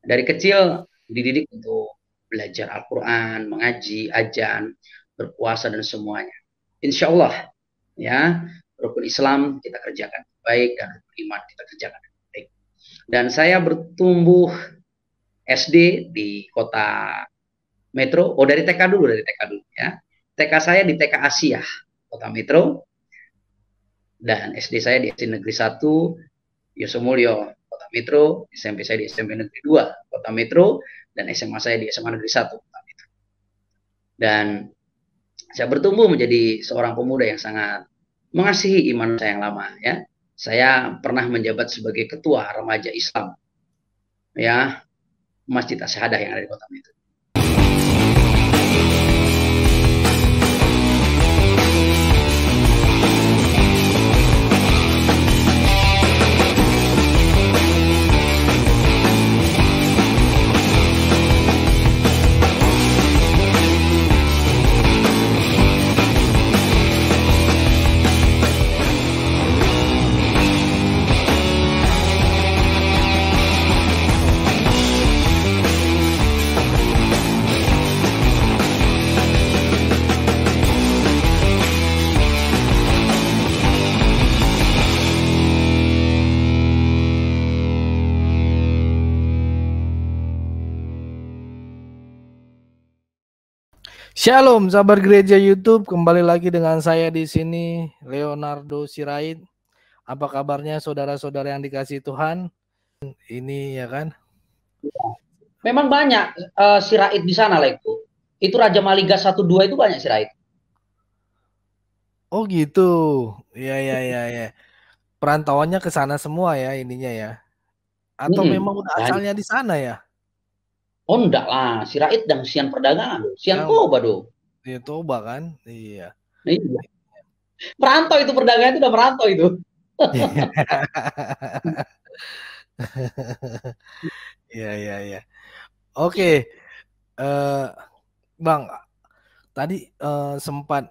Dari kecil dididik untuk belajar Al-Quran, mengaji, ajan, berpuasa dan semuanya. Insya Allah ya, rukun Islam kita kerjakan baik dan rukun iman kita kerjakan baik. Dan saya bertumbuh SD di kota Metro. Oh, dari TK dulu, ya. TK saya di TK Asia, Kota Metro, dan SD saya di SD Negeri 1 Yosomulyo, Kota Metro, SMP saya di SMP Negeri 2 Kota Metro, dan SMA saya di SMA Negeri 1 Kota Metro. Dan saya bertumbuh menjadi seorang pemuda yang sangat mengasihi iman saya yang lama ya. Saya pernah menjabat sebagai ketua remaja Islam ya, Masjid Asyahadah yang ada di Kota Metro. Shalom sahabat gereja YouTube, kembali lagi dengan saya di sini Leonardo Sirait. Apa kabarnya saudara-saudara yang dikasihi Tuhan? Ini ya kan? Memang banyak Sirait di sana lah itu. Itu Raja Maliga 1-2 itu banyak Sirait. Oh gitu. Ya. Perantauannya ke sana semua ya ininya ya. Atau memang udah asalnya di sana ya? Oh enggak lah, Sirait dan Sian perdagangan, Sian Toba dong. Iya Toba kan? Iya. Iya. Merantau itu perdagangan itu udah merantau itu. Iya. Oke. Bang, tadi sempat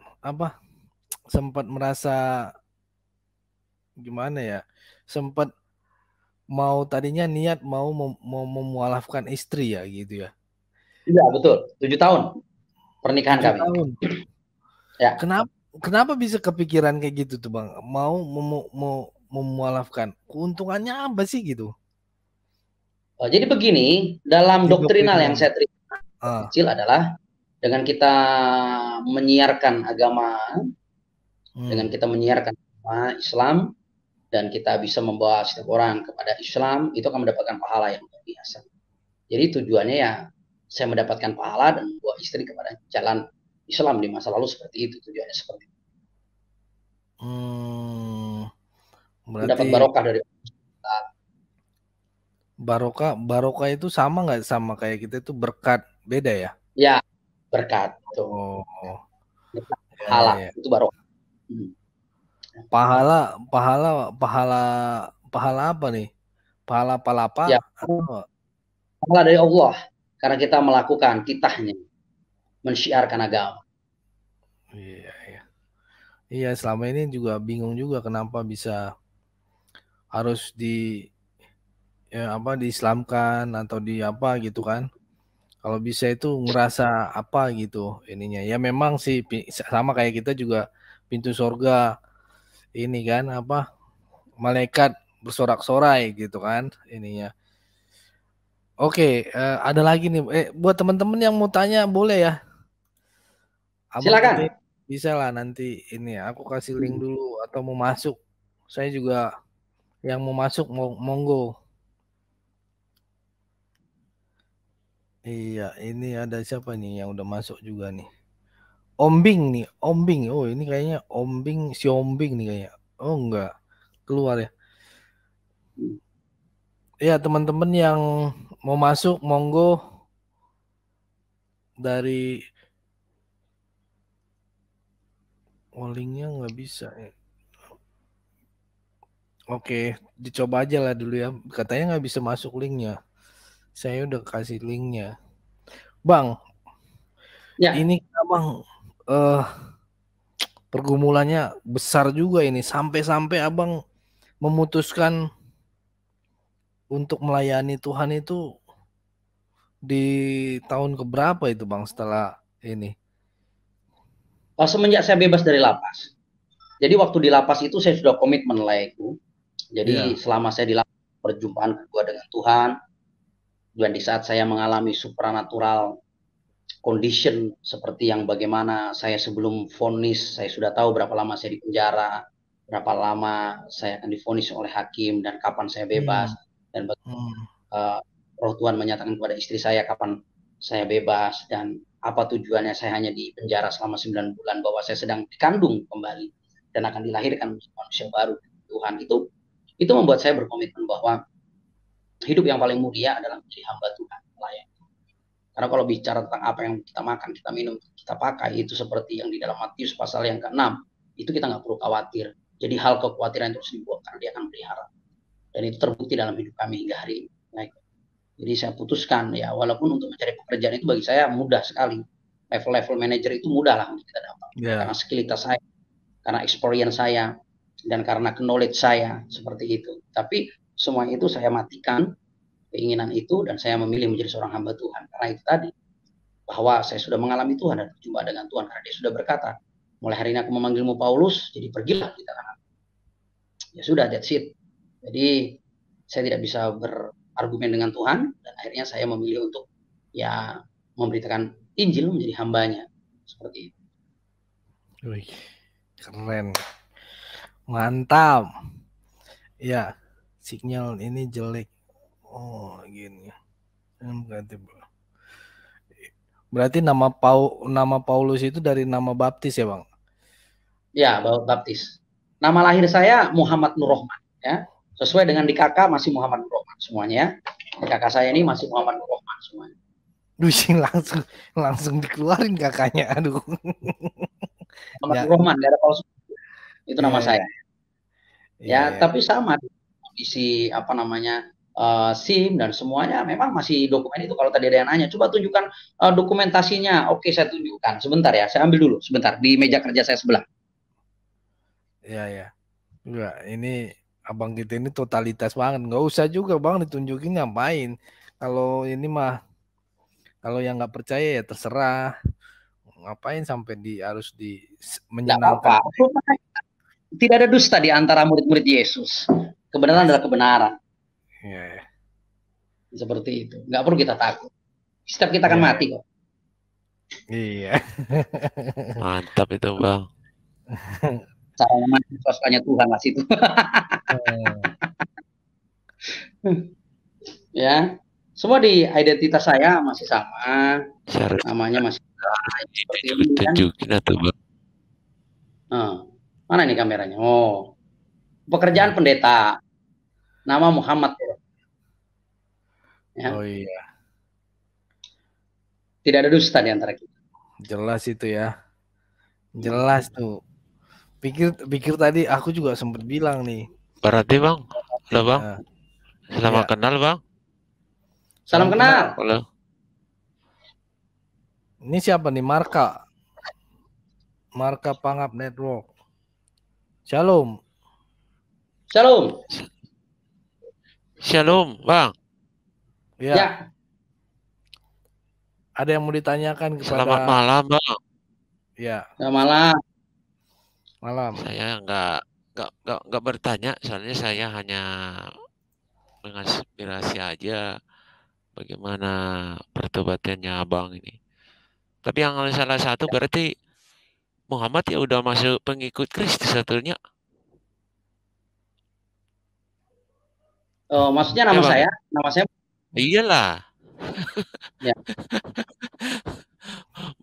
merasa gimana ya? Sempat mau tadinya niat mau memualafkan istri ya gitu ya. Iya betul, 7 tahun pernikahan 7 kami. tahun. Ya. Kenapa bisa kepikiran kayak gitu tuh Bang? Mau memualafkan. Keuntungannya apa sih gitu? Jadi begini, dalam doktrinal yang saya terima kecil adalah dengan kita menyiarkan agama, dengan kita menyiarkan agama Islam, dan kita bisa membawa setiap orang kepada Islam, itu akan mendapatkan pahala yang luar biasa. Jadi tujuannya ya saya mendapatkan pahala dan membawa istri kepada jalan Islam di masa lalu, seperti itu tujuannya, seperti itu. Mendapat barokah dari barokah itu sama nggak sama kayak kita itu berkat, beda ya? Ya, berkat. Oh. Pahala itu barokah. Pahala apa nih? Pahala apa? Ya, pahala dari Allah karena kita melakukan titahnya, mensyiarkan agama. Iya, selama ini juga bingung juga kenapa bisa harus diislamkan atau di apa gitu kan. Kalau bisa itu ngerasa apa gitu ininya. Ya memang sih sama kayak kita juga pintu surga ini kan malaikat bersorak-sorai gitu kan ininya. Oke, ada lagi nih. Buat teman-teman yang mau tanya boleh ya? Silakan. Bisa lah nanti ini aku kasih link dulu atau mau masuk. Saya juga yang mau masuk monggo. Iya, ini ada siapa nih yang udah masuk juga nih? Ombing. Oh, ini kayaknya si Ombing nih kayaknya. Oh, enggak. Keluar ya. Ya, teman-teman yang mau masuk monggo dari linknya nggak bisa ya. Oke, dicoba aja lah dulu ya. Katanya nggak bisa masuk linknya. Saya udah kasih linknya. Bang, ya. Ini Abang pergumulannya besar juga ini. Sampai-sampai Abang memutuskan untuk melayani Tuhan itu di tahun keberapa itu Bang setelah ini? Semenjak saya bebas dari lapas. Jadi waktu di lapas itu saya sudah komitmen lah itu. Jadi Iya. selama saya di lapas, perjumpaan kedua dengan Tuhan, dan di saat saya mengalami supranatural condition seperti yang bagaimana saya sebelum vonis, saya sudah tahu berapa lama saya di penjara, berapa lama saya akan divonis oleh hakim dan kapan saya bebas, dan roh Tuhan menyatakan kepada istri saya kapan saya bebas dan apa tujuannya saya hanya di penjara selama 9 bulan, bahwa saya sedang dikandung kembali dan akan dilahirkan menjadi manusia baru Tuhan. Itu membuat saya berkomitmen bahwa hidup yang paling mulia adalah menjadi hamba Tuhan, layak. Karena kalau bicara tentang apa yang kita makan, kita minum, kita pakai, itu seperti yang di dalam Matius pasal yang ke-6, itu kita nggak perlu khawatir. Jadi hal kekhawatiran itu harus dibuang karena dia akan pelihara. Dan itu terbukti dalam hidup kami hingga hari ini. Baik. Jadi saya putuskan, ya walaupun untuk mencari pekerjaan itu bagi saya mudah sekali. Level-level manajer itu mudah lah untuk kita dapat. Yeah. Karena skillitas saya, karena experience saya, dan karena knowledge saya, seperti itu. Tapi semua itu saya matikan, keinginan itu, dan saya memilih menjadi seorang hamba Tuhan. Karena itu tadi, bahwa saya sudah mengalami Tuhan dan berjumpa dengan Tuhan. Karena dia sudah berkata, mulai hari ini aku memanggilmu Paulus, jadi pergilah kita kanan. Ya sudah, that's it. Jadi saya tidak bisa berargumen dengan Tuhan, dan akhirnya saya memilih untuk ya memberitakan Injil, menjadi hambanya. Seperti itu. Wih, keren. Mantap. Ya, sinyal ini jelek. Oh, gini. Berarti nama Paulus itu dari nama baptis ya, Bang? Ya, baptis. Nama lahir saya Muhammad Nur Rohman, ya. Sesuai dengan di kakak masih Muhammad Nur Rohman semuanya. Di kakak saya ini masih Muhammad Nur Rohman semuanya. Duh, langsung dikeluarin kakaknya. Aduh. Muhammad Nur Rohman, enggak ada palsu. Itu nama saya. Ya, tapi sama kondisi apa namanya? SIM dan semuanya memang masih dokumen itu. Kalau tadi ada yang nanya, coba tunjukkan dokumentasinya. Oke, saya tunjukkan. Sebentar ya, saya ambil dulu sebentar di meja kerja saya sebelah. Iya. Enggak, ini abang kita ini totalitas banget. Nggak usah juga Bang ditunjukin, ngapain. Kalau ini mah, kalau yang nggak percaya ya terserah. Ngapain sampai harus menyenangkan. Tidak ada dusta di antara murid-murid Yesus. Kebenaran adalah kebenaran. Yeah. Seperti itu. Nggak perlu kita takut. Setiap kita akan mati kok. Iya. Mantap itu Bang. Caranya mati suasanya Tuhan lah situ. Ya. Semua di identitas saya masih sama. Namanya masih seperti ini. Tunjukin atau Bang. Mana nih kameranya? Oh. Pekerjaan pendeta. Nama Muhammad. Ya. Oh iya. Tidak ada dusta di antara kita. Jelas itu ya. Jelas tuh. Pikir tadi aku juga sempat bilang nih. Berarti Bang. Halo Bang. Selamat kenal Bang. Salam kenal. Halo. Ini siapa nih? Marka Pangap Network. Shalom. Shalom. Shalom Bang. Ya. Ada yang mau ditanyakan kepada. Selamat malam Bang. Ya. Selamat malam. Saya nggak bertanya, soalnya saya hanya menginspirasi aja bagaimana pertobatannya Abang ini. Tapi yang salah satu berarti Muhammad ya udah masuk pengikut Kristus satunya. Oh, maksudnya nama saya? Nama saya? Iyalah. Ya.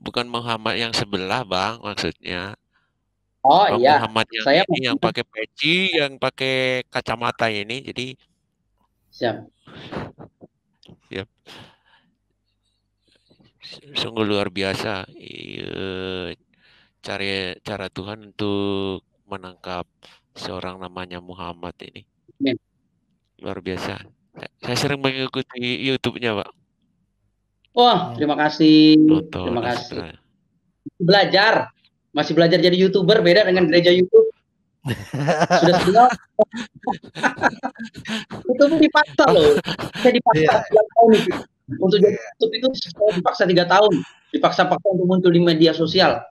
Bukan Muhammad yang sebelah Bang, maksudnya. Oh iya. Muhammad yang saya ini yang pakai peci, yang pakai kacamata ini, jadi. Siap. Sungguh luar biasa. Cara Tuhan untuk menangkap seorang namanya Muhammad ini. Luar biasa. Saya sering mengikuti YouTube-nya, Pak. Wah, terima kasih. Terima kasih. Masih belajar jadi YouTuber, beda dengan gereja YouTube. Sudah semua. Itu dipaksa loh. Saya dipaksa 2 tahun itu. Untuk jadi YouTube itu saya dipaksa 3 tahun. Dipaksa-paksa untuk muncul di media sosial.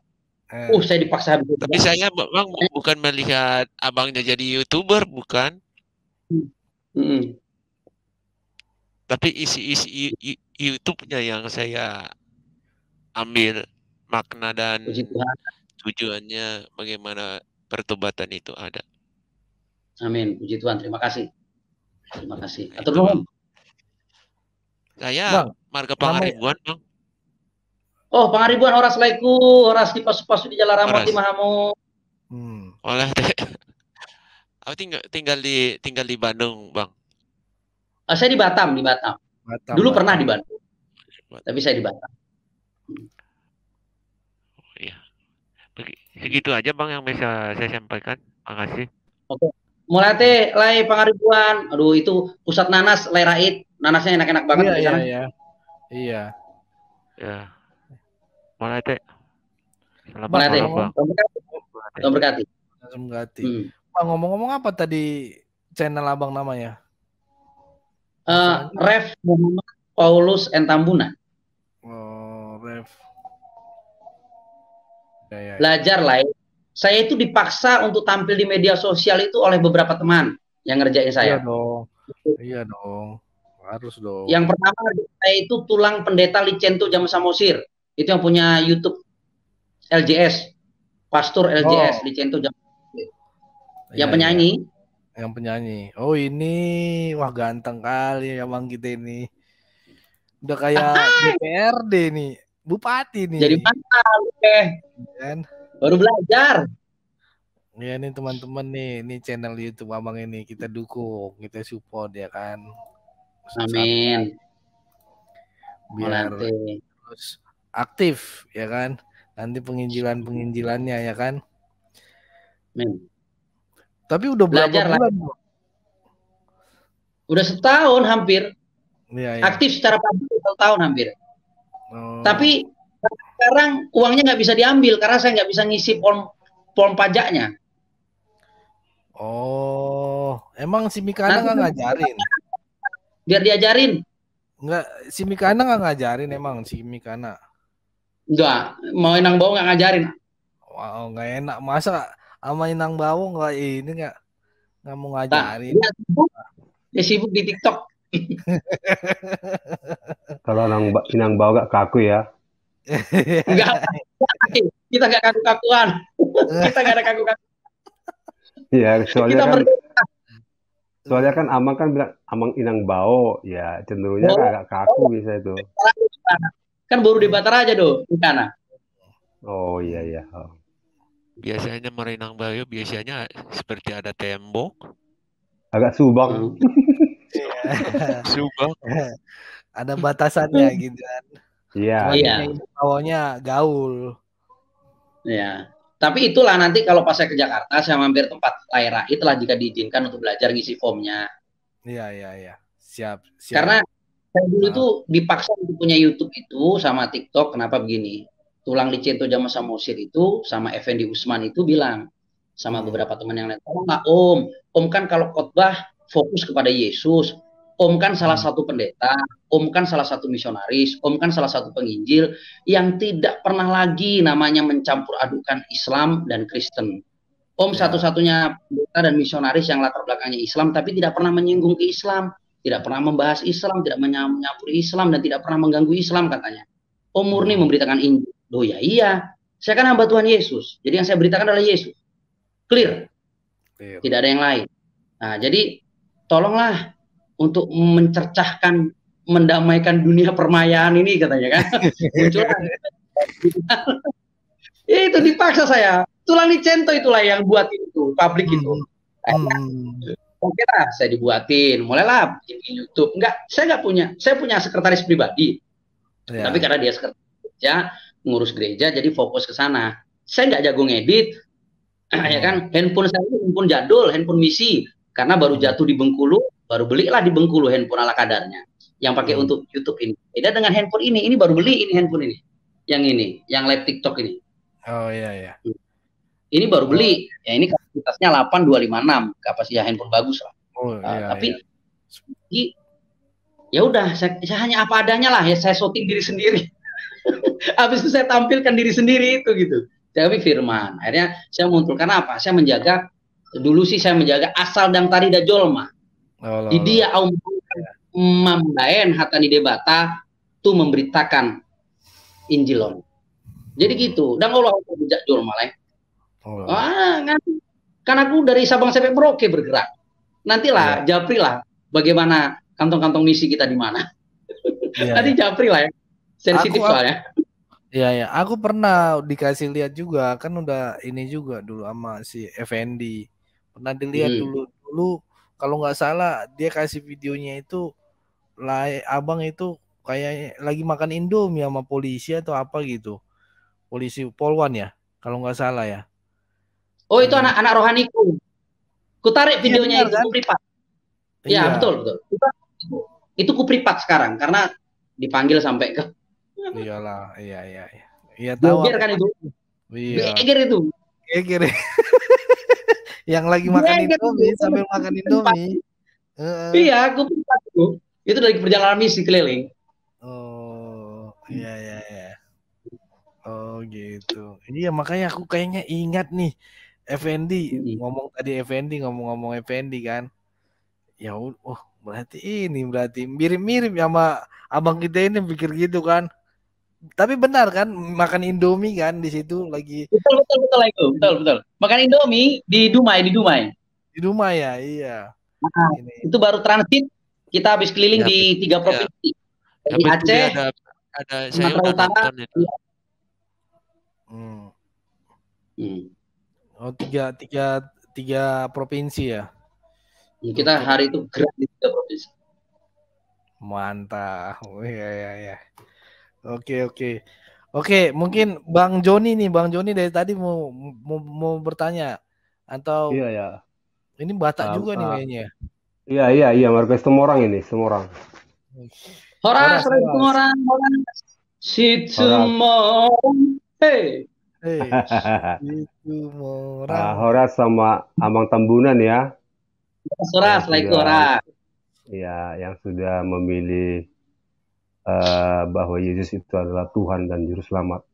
Saya dipaksa habis. Tapi saya Bang bukan melihat abangnya jadi YouTuber, bukan. Tapi isi-isi YouTube-nya yang saya ambil makna dan tujuannya bagaimana pertobatan itu ada. Amin, puji Tuhan, terima kasih. Terima kasih. Nah, Atur nuhun. Saya marga Pangaribuan, Bang. Oh, Pangaribuan, oras laiku, oras di pasu-pasu di Jalan Ramot di Mahamu. Oleh deh. Aku tinggal di Bandung, Bang. Saya di Batam, Dulu pernah di Bandung. Tapi saya di Batam. Iya. Segitu aja Bang yang bisa saya sampaikan. Makasih. Oke. Mulai lai Pangaribuan. Aduh, itu pusat nanas, lai Rait. Nanasnya enak-enak banget di sana. Iya. Ya. Mulai teh. Selamat malam, Bang. Tuhan berkati. Bang, ngomong-ngomong apa tadi channel abang namanya? Ref Muhammad Paulus Entambuna. Oh, Ref. Belajar lah. Saya itu dipaksa untuk tampil di media sosial itu oleh beberapa teman yang ngerjain saya. Iya dong. Harus dong. Yang pertama saya itu tulang pendeta Licento Jama Samosir. Itu yang punya YouTube LJS. Pastor LJS Licento Jama Samosir. Yang penyanyi. Yang penyanyi. Oh, ini wah ganteng kali ya Bang kita ini. Udah kayak DPRD nih, bupati nih. Jadi mantap, kan? Baru belajar. Ya nih teman-teman nih, ini channel YouTube abang ini kita dukung, kita support ya kan. Amin. Biar terus aktif ya kan. Nanti penginjilannya ya kan. Amin. Tapi udah belajar berapa bulan? Udah setahun hampir. Ya. Aktif secara publik 1 tahun hampir. Tapi sekarang uangnya nggak bisa diambil karena saya nggak bisa ngisi form pajaknya. Oh, emang si Mikana nggak ngajarin? Biar diajarin. Nggak, si Mikana nggak ngajarin emang si Mikana. Enggak, mau Inang Bau nggak ngajarin. Wow, nggak enak. Masa sama Inang Bau nggak ini nggak mau ngajarin? Dia sibuk di TikTok. Kalau Inang Bau nggak kaku ya? Enggak, kita nggak kaku-kakuan. Kita nggak ada kaku-kakuan. Iya, soalnya kan Amang kan bilang Amang Inang Bau, ya cenderungnya agak kaku bisa itu. Kan baru di Batar aja doh, di sana. Oh iya. Biasanya Inang Bau biasanya seperti ada tembok. Agak subang. Subang. Ada batasannya gitu kan. Iya. Bawahnya gaul. Ya. Tapi itulah nanti kalau pas saya ke Jakarta, saya mampir tempat Laira itulah jika diizinkan untuk belajar ngisi formnya. Iya. Siap. Karena saya dulu itu dipaksa untuk punya YouTube itu sama TikTok. Kenapa begini? Tulang Licento Jama Samosir itu sama Effendi Usman itu bilang sama beberapa teman yang lain, "Oh nggak Om kan kalau khotbah fokus kepada Yesus. Om kan salah satu pendeta, Om kan salah satu misionaris, Om kan salah satu penginjil yang tidak pernah lagi namanya mencampur adukan Islam dan Kristen. Om satu-satunya pendeta dan misionaris yang latar belakangnya Islam tapi tidak pernah menyinggung ke Islam, tidak pernah membahas Islam, tidak menyampuri Islam dan tidak pernah mengganggu Islam katanya. Om murni memberitakan Injil." Loh ya iya, saya kan hamba Tuhan Yesus. Jadi yang saya beritakan adalah Yesus. Clear. Tidak ada yang lain. Nah, jadi tolonglah untuk mencercahkan, mendamaikan dunia permayaan ini katanya kan. Muncullah. Itu dipaksa saya. Tulang Licento itulah yang buat itu, publik itu. Oke lah, saya dibuatin. Mulailah bikin YouTube. Saya punya sekretaris pribadi. Tapi karena dia sekretaris gereja, ngurus gereja, jadi fokus ke sana. Saya nggak jago ngedit. Ya kan, handphone saya handphone jadul, handphone misi. Karena baru jatuh di Bengkulu, baru belilah di Bengkulu handphone ala kadarnya. Yang pakai untuk YouTube ini. Beda dengan handphone ini baru beli ini handphone ini. Yang ini, yang live TikTok ini. Oh iya. Ini baru beli. Ya ini kapasitasnya 8256, kapasitas handphone bagus lah. Oh, iya, tapi Ya udah, saya hanya apa adanya lah ya, saya syuting diri sendiri. Habis itu saya tampilkan diri sendiri itu gitu. Tapi firman. Akhirnya saya muncul karena apa? Saya menjaga dulu sih saya menjaga asal dan tari da jolma. Di dia au mambaen hatani debata tu memberitakan Injilon. Jadi gitu. Dan Allah bijak jolma lah. Kan aku dari Sabang sampai Merauke bergerak. Nantilah japri lah bagaimana kantong-kantong misi kita di mana. Nanti japri lah ya. Sensitif soalnya. Iya, aku pernah dikasih lihat juga, kan udah ini juga dulu sama si Effendi. Pernah dilihat dulu kalau nggak salah dia kasih videonya itu abang itu kayak lagi makan Indomie sama polisi atau apa gitu. Polisi Polwan ya, kalau nggak salah ya. Oh, itu anak-anak rohaniku. Ku tarik videonya itu, kan? Ku privat. Iya, betul. Itu ku privat sekarang karena dipanggil sampai ke Iyalah, iya tahu. Geger kan itu. Iya. Geger itu. Geger. Yang lagi makan Indomie sambil makan Indomie. Iya, aku itu dari perjalanan misi keliling. Oh, iya. Oh, gitu. Iya, makanya aku kayaknya ingat nih Effendi ngomong Effendi kan. Ya, berarti mirip-mirip sama abang kita ini pikir gitu kan. Tapi benar kan makan Indomie kan di situ lagi. Betul. Makan Indomie di Dumai. Di Dumai ya, iya. Nah, itu baru transit kita habis keliling di 3 provinsi. Di Aceh, ada saya udah nonton itu. Oh, tiga provinsi ya. Kita hari itu gerak di 3 provinsi. Mantap. Iya. Oke, mungkin Bang Joni dari tadi mau bertanya atau Iya. Ini Batak juga nih kayaknya. Iya, warga Semarang ini, Semarang. Horas. Situmorang. Hey. Situmorang. Horas sama Amang Tambunan ya. Horas, Horas. Ya, yang sudah memilih bahwa Yesus itu adalah Tuhan dan Juru Selamat.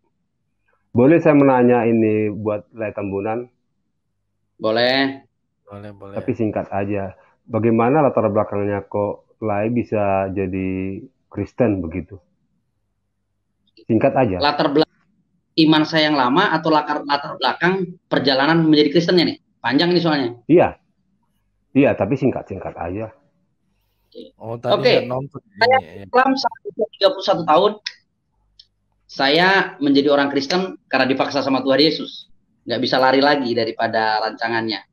Boleh saya menanya ini buat Lai Tambunan? Boleh. Tapi singkat aja. Bagaimana latar belakangnya kok Lai bisa jadi Kristen begitu? Singkat aja. Latar belakang iman saya yang lama atau latar belakang perjalanan menjadi Kristennya nih? Panjang ini soalnya. Iya, tapi singkat aja. Oke. Saya Islam 31 tahun. Saya menjadi orang Kristen karena dipaksa sama Tuhan Yesus. Nggak bisa lari lagi daripada rancangannya.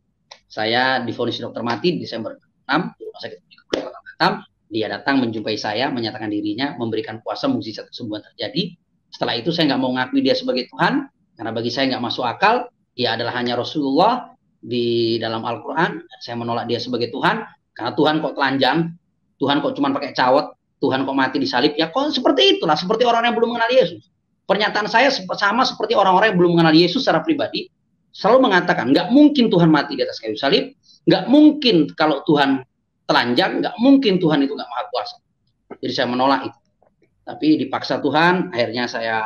Saya divonis dokter mati Desember 6, di rumah sakit Batam. Dia datang menjumpai saya, menyatakan dirinya, memberikan kuasa mukjizat kesembuhan terjadi. Setelah itu saya nggak mau mengakui dia sebagai Tuhan, karena bagi saya nggak masuk akal. Dia adalah hanya Rasulullah di dalam Al-Quran. Saya menolak dia sebagai Tuhan, karena Tuhan kok telanjang, Tuhan kok cuma pakai cawat, Tuhan kok mati disalib. Ya kok seperti itulah, seperti orang yang belum mengenal Yesus. Pernyataan saya sama seperti orang-orang yang belum mengenal Yesus secara pribadi. Selalu mengatakan, nggak mungkin Tuhan mati di atas kayu salib, nggak mungkin kalau Tuhan telanjang, nggak mungkin Tuhan itu nggak maha kuasa. Jadi saya menolak itu. Tapi dipaksa Tuhan, akhirnya saya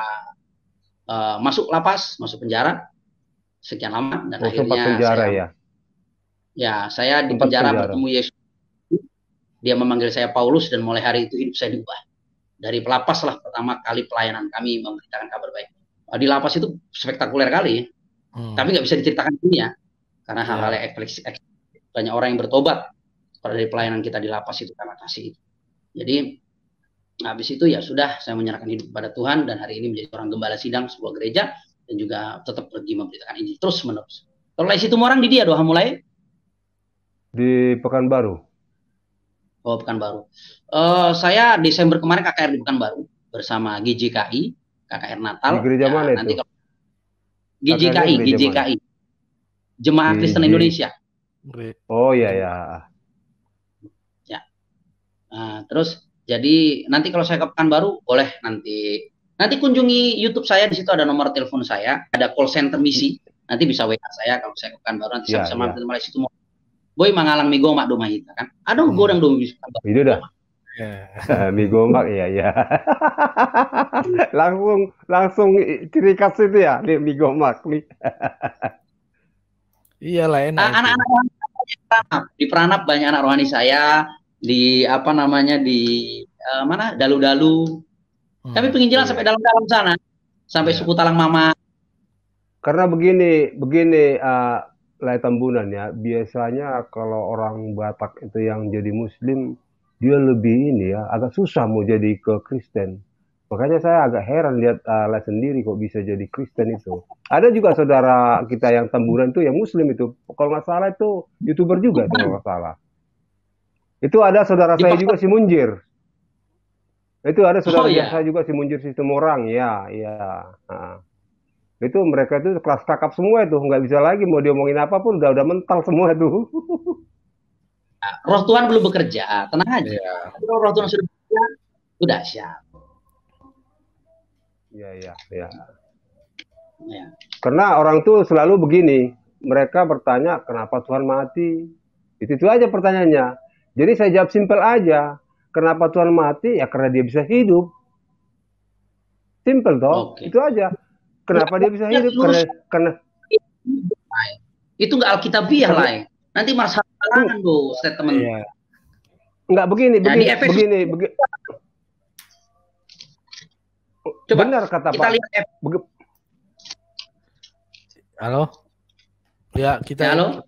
masuk lapas, masuk penjara, sekian lama, dan akhirnya penjara, saya di penjara bertemu Yesus. Dia memanggil saya Paulus, dan mulai hari itu hidup saya diubah. Dari pelapas lah pertama kali pelayanan kami memberitakan kabar baik. Di lapas itu spektakuler kali ya. Tapi nggak bisa diceritakan ini ya, karena hal-hal yang eksplisit. Banyak orang yang bertobat pada dari pelayanan kita di lapas itu karena kasih itu. Jadi habis itu ya sudah, saya menyerahkan hidup kepada Tuhan, dan hari ini menjadi seorang gembala sidang sebuah gereja, dan juga tetap pergi memberitakan Injil terus menerus. Kalau Lai Situmorang di dia doa mulai di Pekanbaru. Oh, Pekanbaru. Saya Desember kemarin KKR di Pekanbaru bersama GJKI, KKR Natal. Di gereja mana itu? GJKI, Jemaah Kristen Indonesia. Oh iya. Ya. Nah, terus jadi nanti kalau saya ke Pekanbaru boleh nanti kunjungi YouTube saya, di situ ada nomor telepon saya, ada call center misi. Nanti bisa WA saya kalau saya ke Pekanbaru, nanti saya bisa mampir di situ. Boy mangalang migo mak domah kita kan. Aduh goreng dong bisa. Itu dah. Ya. Mie gomak, ya ya. langsung ciri khas itu ya, mie gomak. Iyalah enak itu. Anak-anak rohani di Peranap banyak anak rohani saya, di apa namanya di mana Dalu-Dalu. Kami pengen jalan sampai dalam-dalam sana, sampai suku Talang Mama. Karena begini Lai Tambunan ya, biasanya kalau orang Batak itu yang jadi Muslim, dia lebih ini ya, agak susah mau jadi ke Kristen. Makanya saya agak heran lihat Lai sendiri kok bisa jadi Kristen itu. Ada juga saudara kita yang Tambunan itu yang Muslim itu, kalau nggak salah itu YouTuber juga itu kalau nggak salah. Itu ada saudara saya juga si Munjir. Itu ada saudara saya juga si Munjir sistem orang, ya. Itu mereka itu kelas kakap semua itu, nggak bisa lagi mau diomongin apapun udah mental semua tuh. Roh Tuhan belum bekerja, tenang aja. Kalau Roh Tuhan sudah bekerja, sudah siap. Ya. Karena orang tuh selalu begini, mereka bertanya kenapa Tuhan mati. Itu aja pertanyaannya. Jadi saya jawab simpel aja. Kenapa Tuhan mati? Ya karena dia bisa hidup. Simpel toh. Itu aja. Kenapa dia bisa hidup? Karena itu nggak alkitabiah lah. Nanti masalah halangan tuh statement. Nggak begini. Coba benar kata kita Pak. Lihat Halo? Ya, kita halo?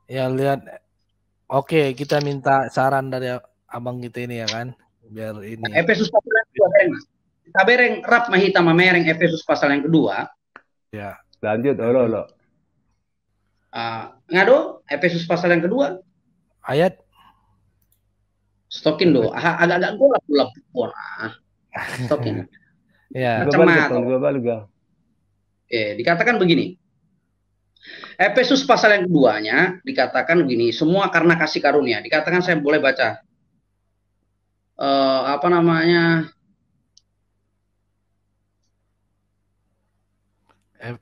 Ya lihat. Oke, kita minta saran dari abang kita ini ya kan. Biar ini. Efesus pasal yang kedua, Tabereng rap mahita mamereng Efesus pasal yang kedua. Ya. Lanjut, lo. Ngado Efesus pasal yang kedua. Ayat. Stokin do. Agak-agak golap Stokin. Ya. Macam dikatakan begini. Efesus pasal yang keduanya dikatakan begini, semua karena kasih karunia. Dikatakan saya boleh baca. Apa namanya?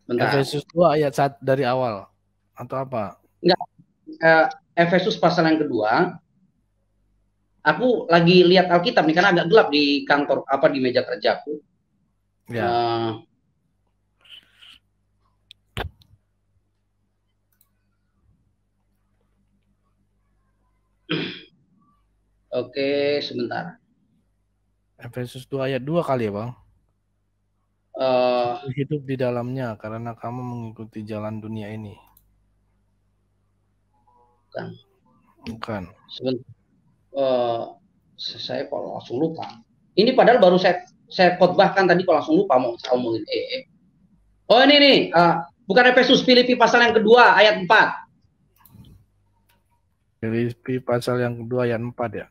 Efesus 2 ayat 1 dari awal atau apa? Enggak. Efesus pasal yang kedua. Aku lagi lihat Alkitab nih karena agak gelap di kantor di meja kerjaku. Ya. Oke, sebentar. Efesus 2 ayat 2 kali ya, Bang? Hidup di dalamnya karena kamu mengikuti jalan dunia ini. Bukan. Sebentar. Saya kok langsung lupa. Ini padahal baru saya khotbahkan tadi kok langsung lupa mau ngomongin. Oh ini nih, bukan Efesus, Filipi pasal yang kedua ayat 4. Filipi pasal yang kedua ayat 4 ya.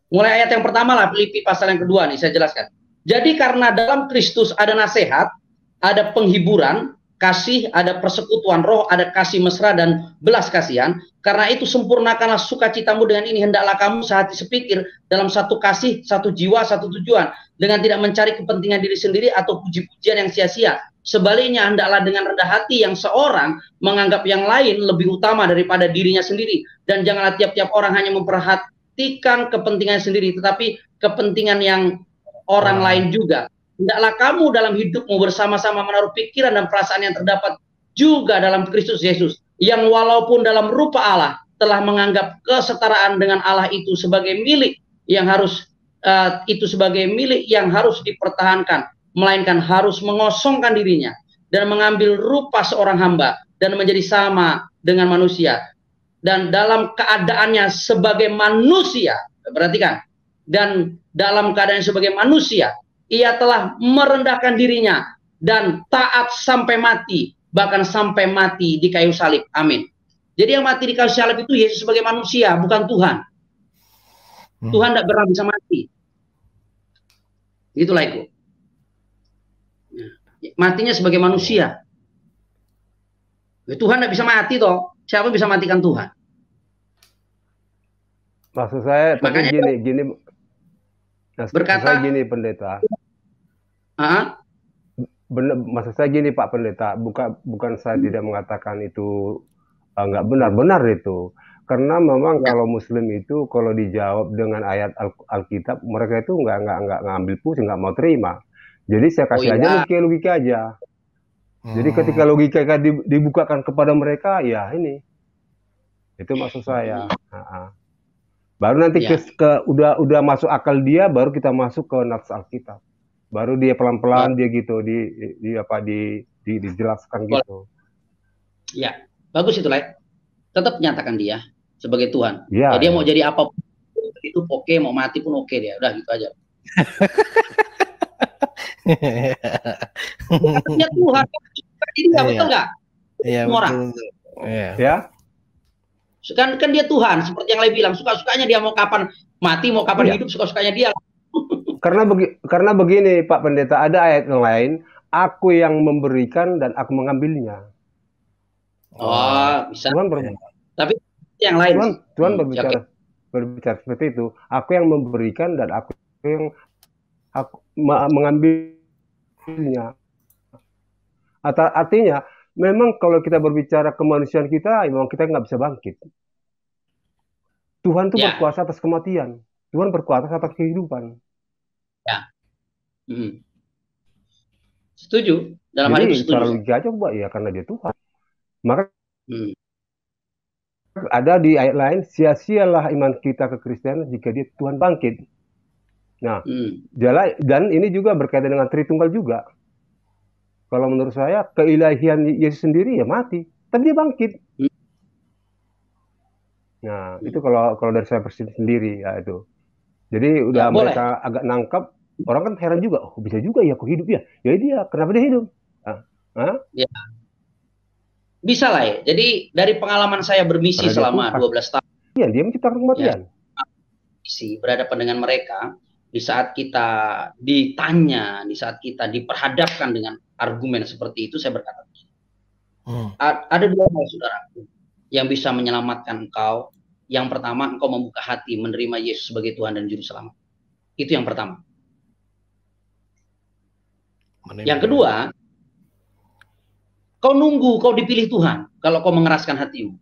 Mulai ayat yang pertama lah, Filipi pasal yang kedua nih saya jelaskan. Jadi karena dalam Kristus ada nasihat, ada penghiburan, kasih, ada persekutuan roh, ada kasih mesra dan belas kasihan. Karena itu sempurnakanlah sukacitamu dengan ini, hendaklah kamu sehati sepikir dalam satu kasih, satu jiwa, satu tujuan, dengan tidak mencari kepentingan diri sendiri atau puji-pujian yang sia-sia. Sebaliknya hendaklah dengan rendah hati yang seorang menganggap yang lain lebih utama daripada dirinya sendiri, dan janganlah tiap-tiap orang hanya memperhatikan kepentingan sendiri, tetapi kepentingan yang orang lain juga. Hendaklah kamu dalam hidupmu bersama-sama menaruh pikiran dan perasaan yang terdapat juga dalam Kristus Yesus, yang walaupun dalam rupa Allah telah menganggap kesetaraan dengan Allah itu sebagai milik yang harus dipertahankan, melainkan harus mengosongkan dirinya dan mengambil rupa seorang hamba dan menjadi sama dengan manusia, dan dalam keadaannya sebagai manusia, perhatikan, dan dalam keadaan sebagai manusia ia telah merendahkan dirinya dan taat sampai mati, bahkan sampai mati di kayu salib. Amin. Jadi yang mati di kayu salib itu Yesus sebagai manusia, bukan Tuhan. Tuhan tidak pernah bisa mati. Itulah itu. Matinya sebagai manusia. Tuhan tidak bisa mati toh. Siapa bisa matikan Tuhan? Maksud saya makanya gini. Berkata gini pendeta. Maksud saya gini Pak Pendeta, bukan saya tidak mengatakan itu nggak benar itu. Karena memang Ya. kalau Muslim itu kalau dijawab dengan ayat Alkitab, mereka itu nggak ngambil pusing, nggak mau terima. Jadi saya Oh kasih aja iya, logika aja. Jadi ketika logika dibukakan kepada mereka, ya ini itu maksud saya. Baru nanti ya, udah masuk akal dia, baru kita masuk ke nafs Alkitab. Baru dia ya, pelan-pelan dia gitu dijelaskan boleh. gitu. Ya, bagus itu, Lai. Tetap nyatakan dia sebagai Tuhan. Iya, Ya, dia ya. mau jadi apa itu oke, mau mati pun oke dia. Udah gitu aja. Dia Tuhan. Jadi nggak betul nggak? Iya, Semua orang. betul. Iya. Ya. Kan dia Tuhan, seperti yang Lai bilang, suka-sukanya dia mau kapan mati, mau kapan Iya. hidup, suka-sukanya dia. Karena begini Pak Pendeta, ada ayat yang lain, aku yang memberikan dan aku mengambilnya. Oh, bisa. Tuhan Tapi yang lain. Tuhan Ya, oke. berbicara seperti itu. Aku yang memberikan dan aku yang mengambilnya. Artinya, memang kalau kita berbicara kemanusiaan kita, memang kita nggak bisa bangkit. Tuhan itu Ya. berkuasa atas kematian. Tuhan berkuasa atas kehidupan. Ya. Setuju. Dalam hal itu Jadi secara setuju. logika aja, Mbak, ya karena dia Tuhan. Maka Hmm. ada di ayat lain, sia-sialah iman kita ke Kristen jika dia Tuhan bangkit. Nah, dan ini juga berkaitan dengan Tritunggal juga. Kalau menurut saya, keilahian Yesus sendiri ya mati, tapi dia bangkit. Nah, itu kalau dari saya sendiri ya itu. Jadi udah Ya, mereka agak nangkap, orang kan heran juga, oh bisa juga ya aku hidup ya. Ya dia, kenapa dia hidup? Ya. Bisa lah ya. Jadi dari pengalaman saya bermisi selama 12 tahun. Iya, dia menciptakan kematian. Berhadapan dengan mereka, di saat kita ditanya, di saat kita diperhadapkan dengan argumen seperti itu, saya berkata, ada dua hal, saudaraku, yang bisa menyelamatkan engkau. Yang pertama, engkau membuka hati menerima Yesus sebagai Tuhan dan Juru Selamat. Itu yang pertama. Yang kedua, kau nunggu kau dipilih Tuhan kalau kau mengeraskan hatimu.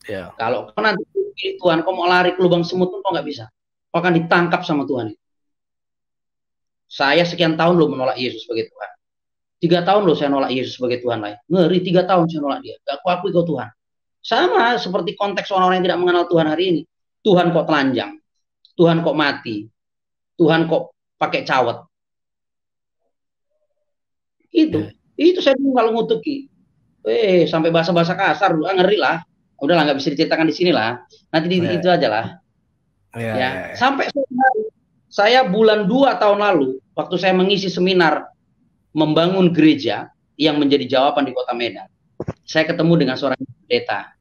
Ya. Kalau kau nanti dipilih Tuhan, kau mau lari ke lubang semut pun kau nggak bisa. Kau akan ditangkap sama Tuhan. Saya sekian tahun loh menolak Yesus sebagai Tuhan. 3 tahun loh saya nolak Yesus sebagai Tuhan lain. Ngeri 3 tahun saya nolak dia. Gak aku akui kau Tuhan. Sama seperti konteks orang-orang yang tidak mengenal Tuhan hari ini. Tuhan kok telanjang. Tuhan kok mati. Tuhan kok pakai cawet. Itu saya dulu kalau ngutuki. Sampai bahasa-bahasa kasar, ngeri lah. Udahlah nggak bisa diceritakan di sini lah. Nanti itu aja lah. Ya. Sampai saya bulan 2 tahun lalu, waktu saya mengisi seminar membangun gereja yang menjadi jawaban di Kota Medan, saya ketemu dengan seorang pendeta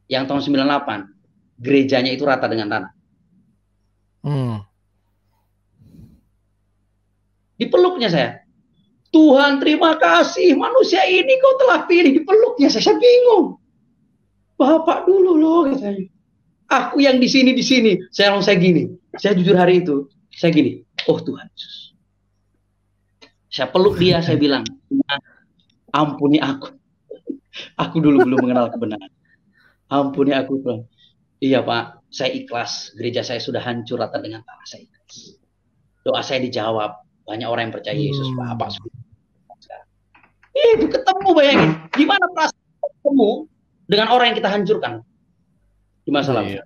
yang tahun 98 gerejanya itu rata dengan tanah. Dipeluknya saya. Tuhan terima kasih, manusia ini kau telah pilih. Dipeluknya saya bingung. Bapak dulu loh katanya. Aku yang di sini. Saya gini. Saya jujur hari itu, saya gini. Oh Tuhan Yesus. Saya peluk dia, saya bilang, ampuni aku. Aku dulu belum mengenal kebenaran. Ampuni aku Tuhan. Iya Pak, saya ikhlas. Gereja saya sudah hancur rata dengan tanah, saya ikhlas. Doa saya dijawab. Banyak orang yang percaya Yesus, Pak. Itu ketemu, bayangin. Gimana perasaan ketemu dengan orang yang kita hancurkan di masa lalu?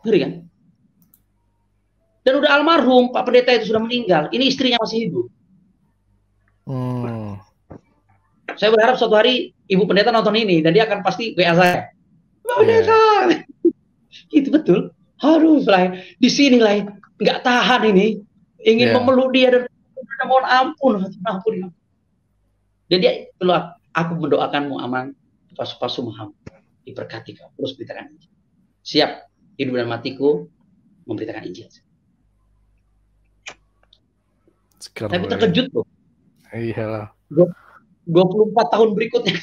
Ngeri kan? Dan udah almarhum, Pak Pendeta itu sudah meninggal. Ini istrinya masih hidup. Saya berharap suatu hari Ibu Pendeta nonton ini dan dia akan pasti WA saya. Pak Pendeta, itu betul. Harus lah, di sini lah, nggak tahan ini, ingin memeluk dia dan mohon ampun. Jadi aku mendoakanmu aman, pas Muhammad diberkati kau, terus beritakan Injil. Siap hidup dan matiku memberitakan Injil. Tapi terkejut loh. Iyalah. 24 tahun berikutnya.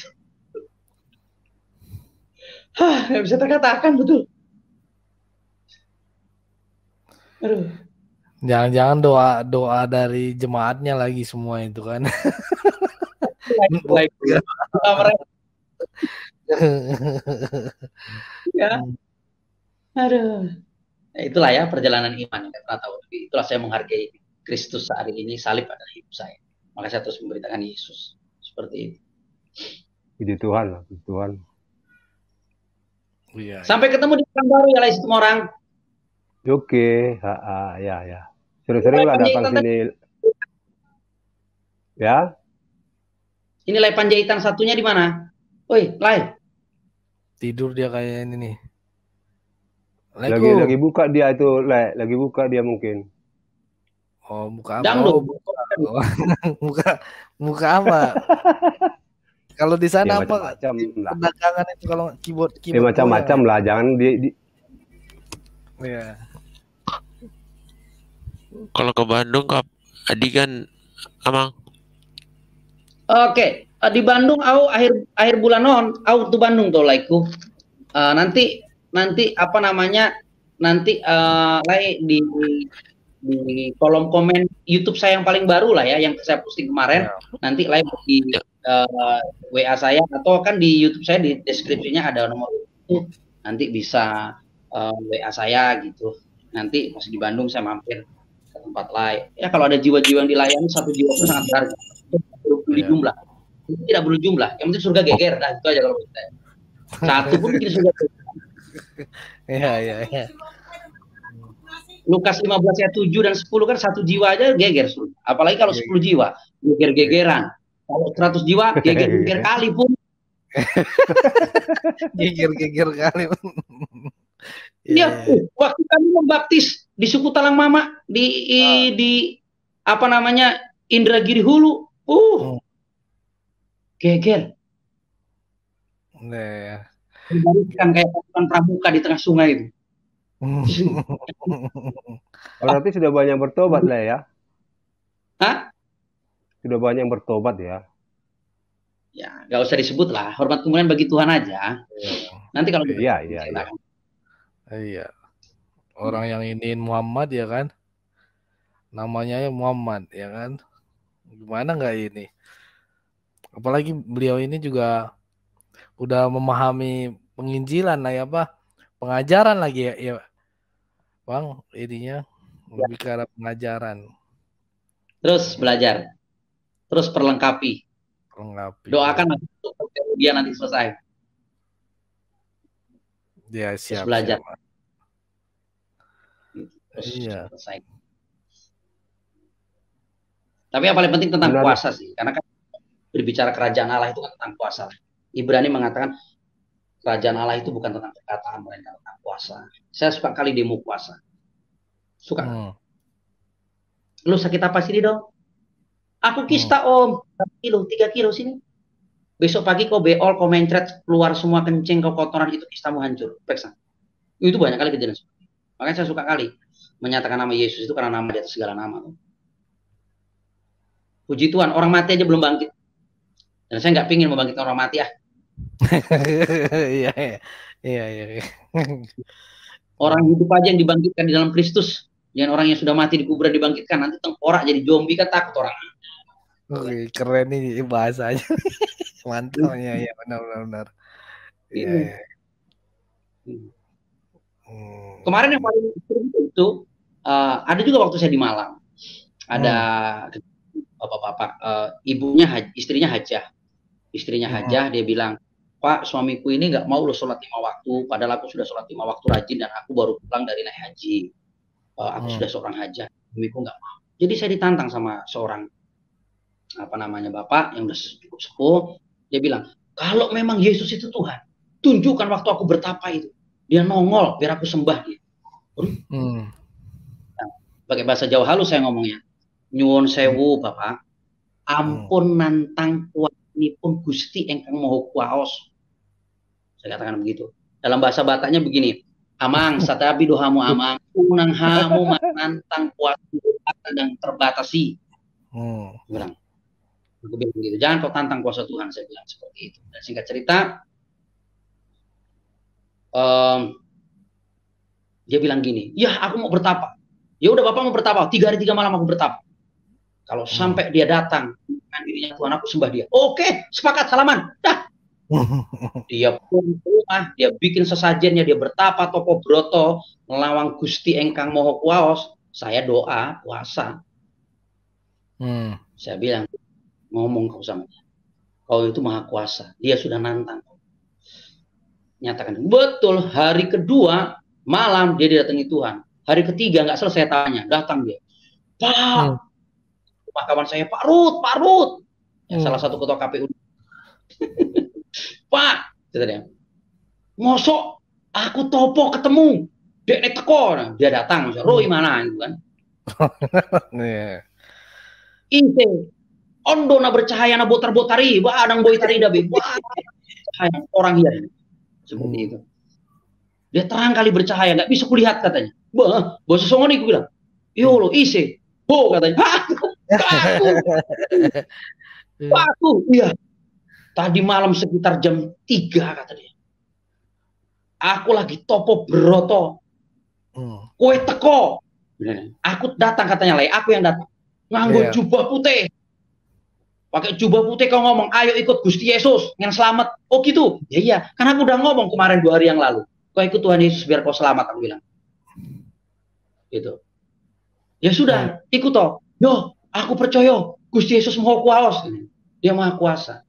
Nggak bisa terkatakan, betul. Aduh. Jangan-jangan doa dari jemaatnya lagi semua itu kan. Ya, aduh. Nah, itulah ya perjalanan iman. Nggak pernah tahu. Tapi itulah saya menghargai Kristus saat ini. Salib adalah hidup saya. Maka saya terus memberitakan Yesus. Seperti itu. Puji Tuhan lah, puji Tuhan. Iya. Sampai ketemu di Pekanbaru ya, semua orang. Oke, ya. Sering-sering lah datang sini. Ya. Ini Lai Panjaitan satunya di mana? Woi, Lai. Tidur dia kayak ini nih. Lagi buka dia itu, Lai. Lagi buka dia mungkin. Oh, buka apa? Dangdut. Buka apa? Kalau di sana ya, apa? Perdagangan itu kalau keyboard ya, macam-macam lah, jangan di Iya. Kalau ke Bandung Kak Adi kan Amang. Oke, di Bandung au akhir bulan non au tuh Bandung tuh laiku. Nanti apa namanya? Nanti Lai di kolom komen YouTube saya yang paling baru lah ya, yang saya posting kemarin. Nanti Lai di WA saya atau kan di YouTube saya di deskripsinya ada nomor itu. Nanti bisa WA saya gitu. Nanti pas di Bandung saya mampir ke tempat Lai. Ya kalau ada jiwa-jiwa yang dilayani, satu jiwa itu sangat berharga. Di jumlah. Itu tidak perlu jumlah. Yang penting surga geger. Nah, itu aja kalau kita. Satu pun bikin surga. Iya. Lukas 15 ayat 7 dan 10 kan satu jiwa aja geger surga. Apalagi kalau 10 jiwa, geger-gegeran. Kalau 100 jiwa, geger-geger kali pun. Geger-geger kali. Iya, waktu kami membaptis di suku Talang Mama di apa namanya Indragiri Hulu, geger. Nah, kan kayak pasukan pramuka di tengah sungai itu. Berarti sudah banyak bertobat lah ya? Hah? Sudah banyak bertobat ya? Ya, nggak usah disebut lah. Hormat kemuliaan bagi Tuhan aja. Nanti kalau Iya. Orang yang iniin Muhammad ya kan? Namanya Muhammad ya kan? Gimana nggak ini? Apalagi beliau ini juga udah memahami penginjilan lah ya Pak. Pengajaran lagi ya Bang, ininya lebih ke arah pengajaran. Terus belajar. Terus perlengkapi. Doakan dia nanti selesai. Ya, siap. Terus belajar. Siap. Terus iya. Selesai. Tapi yang paling penting tentang puasa sih, karena kan berbicara kerajaan Allah itu kan tentang puasa. Ibrani mengatakan kerajaan Allah itu bukan tentang perkataan, melainkan tentang puasa. Saya suka kali demo puasa. Suka. Lu sakit apa sini dong? Aku kista om, 3 kilo sini. Besok pagi kau beol, kau mencret, keluar semua kencing, kau kotoran itu kistamu hancur. Periksa. Itu banyak kali kejadian. Makanya saya suka kali menyatakan nama Yesus itu karena nama di atas segala nama. Puji Tuhan, orang mati aja belum bangkit. Dan saya nggak pingin membangkitkan orang mati ya. Iya. Orang hidup aja yang dibangkitkan di dalam Kristus. Jangan orang yang sudah mati di kuburan dibangkitkan. Nanti tengkorak jadi zombie kan takut orang. Oke, keren nih bahasanya. Mantap ya, benar. Iya. Kemarin yang paling itu ada juga waktu saya di Malang. Ada bapak-bapak, istrinya hajah. Istrinya hajah, dia bilang, Pak, suamiku ini nggak mau lo sholat 5 waktu, padahal aku sudah sholat 5 waktu rajin dan aku baru pulang dari naik haji. Aku sudah seorang hajah, suamiku nggak mau. Jadi saya ditantang sama seorang bapak yang udah cukup sepuh. Dia bilang, kalau memang Yesus itu Tuhan, tunjukkan waktu aku bertapa itu. Dia nongol biar aku sembah dia. Nah, pakai bahasa Jawa halus saya ngomongnya. Nyuwun sewu Bapak, ampun nantang kuat ini pun Gusti engkang moho kuwaos. Saya katakan begitu. Dalam bahasa Bataknya begini, Amang, satabi dohamu Amang, unang hamu nantang kuat dan terbatasi. Bilang, aku bilang begitu. Jangan kau tantang kuasa Tuhan, saya bilang seperti itu. Dan singkat cerita, dia bilang gini, ya aku mau bertapa. Ya udah Bapak mau bertapa, 3 hari 3 malam aku bertapa. Kalau sampai dia datang, dirinya Tuhan aku sembah dia. Oke, sepakat salaman. Dah. Dia pun rumah, dia bikin sesajennya, dia bertapa topo broto, melawang Gusti Engkang Moho Kuwaos. Saya doa, puasa. Saya bilang, ngomong kau sama dia. Kau itu maha kuasa. Dia sudah nantang. Nyatakan, betul. Hari kedua, malam dia didatangi Tuhan. Hari ketiga, nggak selesai tanya. Datang dia. Pak, kawan saya, Pak Rut. Ya, salah satu ketua KPU. Pak, kata dia, mosok aku topo ketemu dek teko, dia datang, Roy mana itu kan? Ise, ondo na bercahaya na botar-botari, adang boy tari dabe, orang hian, seperti itu. Dia terang kali bercahaya, nggak bisa kulihat katanya. Bos songoni aku bilang, yo lo ise, katanya, aku, iya. Tadi malam sekitar jam 3 kata dia. Aku lagi topo broto. Kowe teko. Aku datang katanya lagi, aku yang datang. Nganggo jubah putih. Pakai jubah putih kau ngomong, ayo ikut Gusti Yesus yang selamat. Oh gitu. Ya iya, karena aku udah ngomong kemarin 2 hari yang lalu. Kau ikut Tuhan Yesus biar kau selamat, aku bilang. Gitu. Ya sudah, ikut toh. Yo, aku percaya Gusti Yesus Maha Kuasa. Dia Maha Kuasa.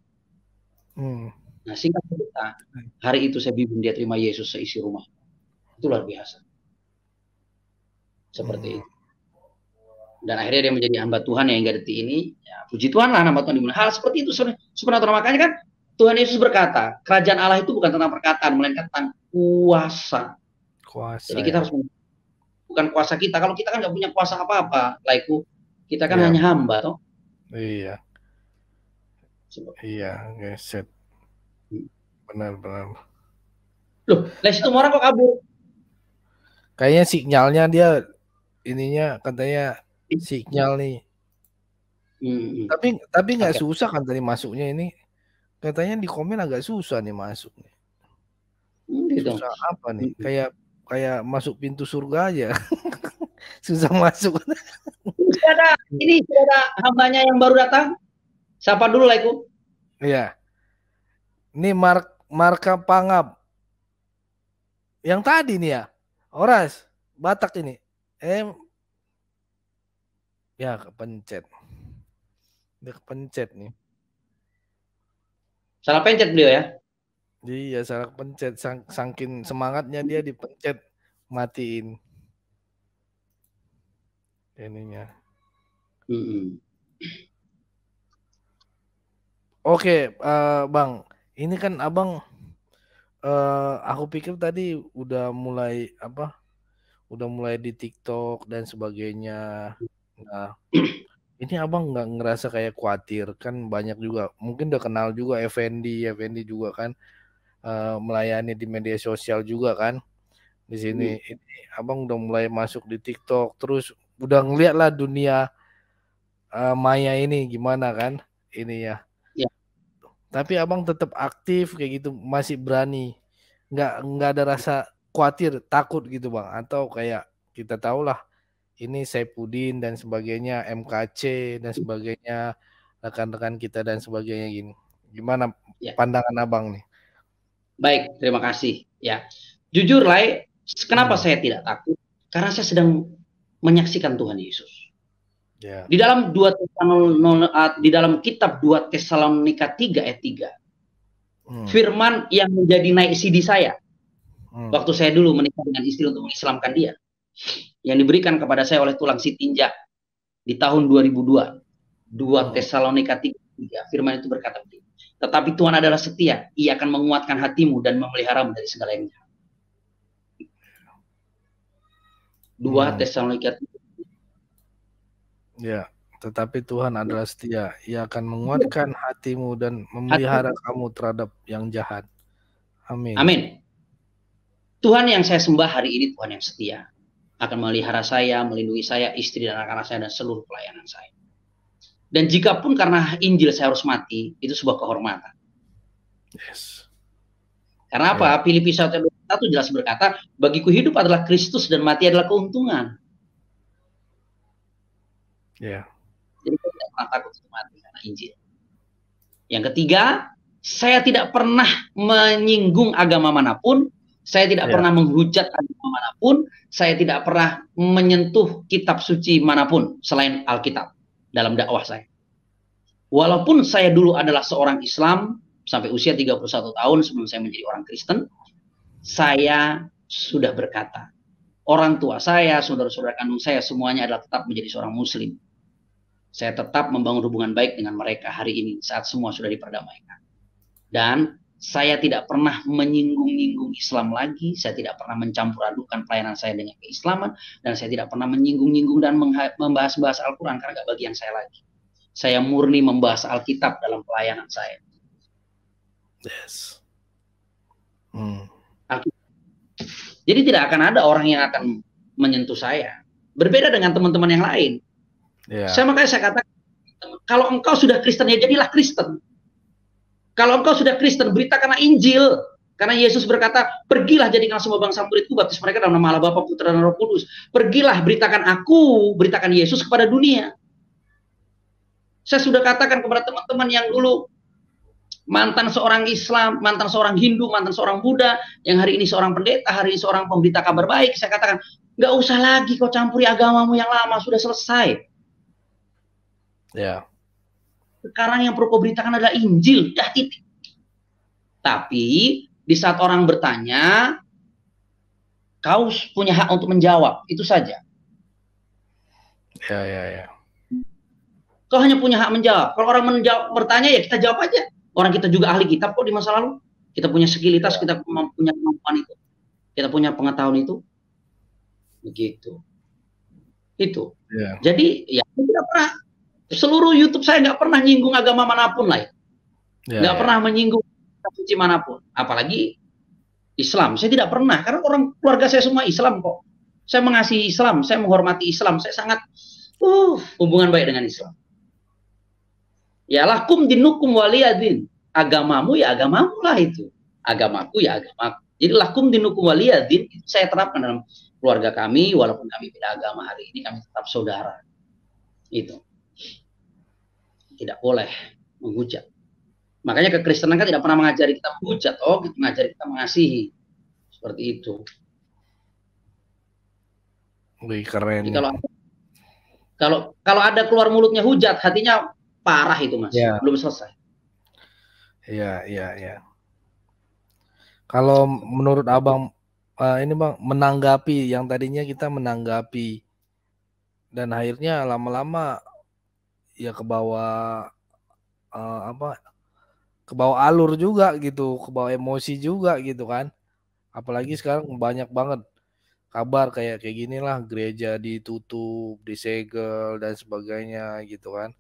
Nah, singkat cerita, hari itu saya bimbing dia terima Yesus seisi rumah. Itu luar biasa. Seperti itu. Dan akhirnya dia menjadi hamba Tuhan yang hingga detik ini. Ya, puji Tuhan lah, nama Tuhan dimulai. Hal seperti itu supernatural. Makanya kan Tuhan Yesus berkata, kerajaan Allah itu bukan tentang perkataan, melainkan tentang kuasa. Jadi kita harus bukan kuasa kita. Kalau kita kan nggak punya kuasa apa-apa, laiku, kita kan hanya hamba, toh. Iya. Iya, geset. Benar. Loh, les itu orang kok kabur? Kayaknya sinyalnya dia ininya katanya sinyal nih. Tapi nggak susah kan tadi masuknya ini. Katanya di komen agak susah nih masuk nih. Susah apa nih? Kayak masuk pintu surga aja. Susah masuk. Ini ada hambanya yang baru datang. Siapa dulu lah itu? Iya. Ini Marka Pangap. Yang tadi nih ya. Oras, Batak ini. Ya kepencet. Dia kepencet nih. Salah pencet beliau ya? Iya, salah pencet. Saking semangatnya dia dipencet. Matiin. Ininya. Oke, Bang. Ini kan Abang aku pikir tadi udah mulai udah mulai di TikTok dan sebagainya. Nah, ini Abang nggak ngerasa kayak khawatir kan banyak juga mungkin udah kenal juga Effendi juga kan melayani di media sosial juga kan di sini. Ini Abang udah mulai masuk di TikTok terus udah ngeliat lah dunia maya ini gimana kan ini ya. Tapi Abang tetap aktif kayak gitu, masih berani. Nggak ada rasa khawatir, takut gitu Bang. Atau kayak kita tahu lah ini Saipudin dan sebagainya, MKC dan sebagainya, rekan-rekan kita dan sebagainya gini. Gimana pandangan Abang nih? Baik, terima kasih. Ya, jujur lah, kenapa saya tidak takut? Karena saya sedang menyaksikan Tuhan Yesus. Di dalam di dalam kitab 2 Tesalonika 3 ayat 3. Firman yang menjadi naik CD saya. Waktu saya dulu menikah dengan istri untuk mengislamkan dia. Yang diberikan kepada saya oleh tulang si tinja di tahun 2002. 2 Tesalonika 3. Firman itu berkata begini. Tetapi Tuhan adalah setia. Ia akan menguatkan hatimu dan memeliharamu dari segala yang jahat. 2 Tesalonika 3. Ya, tetapi Tuhan adalah setia. Ia akan menguatkan hatimu dan memelihara kamu terhadap yang jahat. Amin. Amin. Tuhan yang saya sembah hari ini Tuhan yang setia. Akan memelihara saya, melindungi saya, istri dan anak-anak saya dan seluruh pelayanan saya. Dan jika pun karena Injil saya harus mati, itu sebuah kehormatan. Yes. Karena apa? Filipi 1:21 jelas berkata, bagiku hidup adalah Kristus dan mati adalah keuntungan. Jadi saya tidak pernah takut untuk mati karena Injil. Yang ketiga, Saya tidak pernah menyinggung agama manapun, saya tidak pernah menghujat agama manapun, saya tidak pernah menyentuh kitab suci manapun selain Alkitab dalam dakwah saya. Walaupun saya dulu adalah seorang Islam sampai usia 31 tahun sebelum saya menjadi orang Kristen, saya sudah berkata, orang tua saya, saudara-saudara kandung saya, semuanya adalah tetap menjadi seorang Muslim. Saya tetap membangun hubungan baik dengan mereka hari ini saat semua sudah diperdamaikan. Dan saya tidak pernah menyinggung-nyinggung Islam lagi, saya tidak pernah mencampur adukan pelayanan saya dengan keislaman, dan saya tidak pernah menyinggung-nyinggung dan membahas-bahas Al-Quran, karena gak bagian saya lagi. Saya murni membahas Alkitab dalam pelayanan saya. Yes. Jadi tidak akan ada orang yang akan menyentuh saya. Berbeda dengan teman-teman yang lain. Makanya saya katakan, kalau engkau sudah Kristen, ya jadilah Kristen. Kalau engkau sudah Kristen, beritakanlah Injil. Karena Yesus berkata, pergilah jadikan semua bangsa muridku, baptis mereka dalam nama Allah Bapa, Putra dan Roh Kudus. Pergilah, beritakan aku, beritakan Yesus kepada dunia. Saya sudah katakan kepada teman-teman yang dulu mantan seorang Islam, mantan seorang Hindu, mantan seorang Buddha, yang hari ini seorang pendeta, hari ini seorang pemberita kabar baik, saya katakan, nggak usah lagi kau campuri agamamu yang lama, sudah selesai. Sekarang yang perlu kau beritakan adalah Injil, dah titik. Tapi di saat orang bertanya, kau punya hak untuk menjawab, itu saja. Kau hanya punya hak menjawab. Kalau orang bertanya, ya kita jawab aja. Orang kita juga ahli kitab kok di masa lalu. Kita punya skilitas, kita punya kemampuan itu. Kita punya pengetahuan itu. Begitu. Itu. Jadi, ya tidak pernah. Seluruh YouTube saya nggak pernah nyinggung agama manapun lah. Nggak pernah menyinggung kitab suci manapun. Apalagi Islam. Saya tidak pernah. Karena orang keluarga saya semua Islam kok. Saya mengasihi Islam. Saya menghormati Islam. Saya sangat hubungan baik dengan Islam. Ya lakum dinukum waliyadin. Agamamu ya agamamu lah itu. Agamaku ya agamaku. Jadi lakum dinukum waliyadin itu saya terapkan dalam keluarga kami. Walaupun kami beda agama hari ini, kami tetap saudara. Itu. Tidak boleh menghujat. Makanya kekristenan kan tidak pernah mengajari kita menghujat. Mengajari kita mengasihi. Seperti itu. Wih, keren. Jadi kalau ada keluar mulutnya hujat, hatinya parah itu, Mas. Belum selesai. Iya. Kalau menurut Abang, ini Bang, menanggapi yang tadinya kita menanggapi dan akhirnya lama-lama ya ke bawah ke bawah alur juga gitu, ke bawah emosi juga gitu kan. Apalagi sekarang banyak banget kabar kayak gini lah, gereja ditutup, disegel dan sebagainya gitu kan.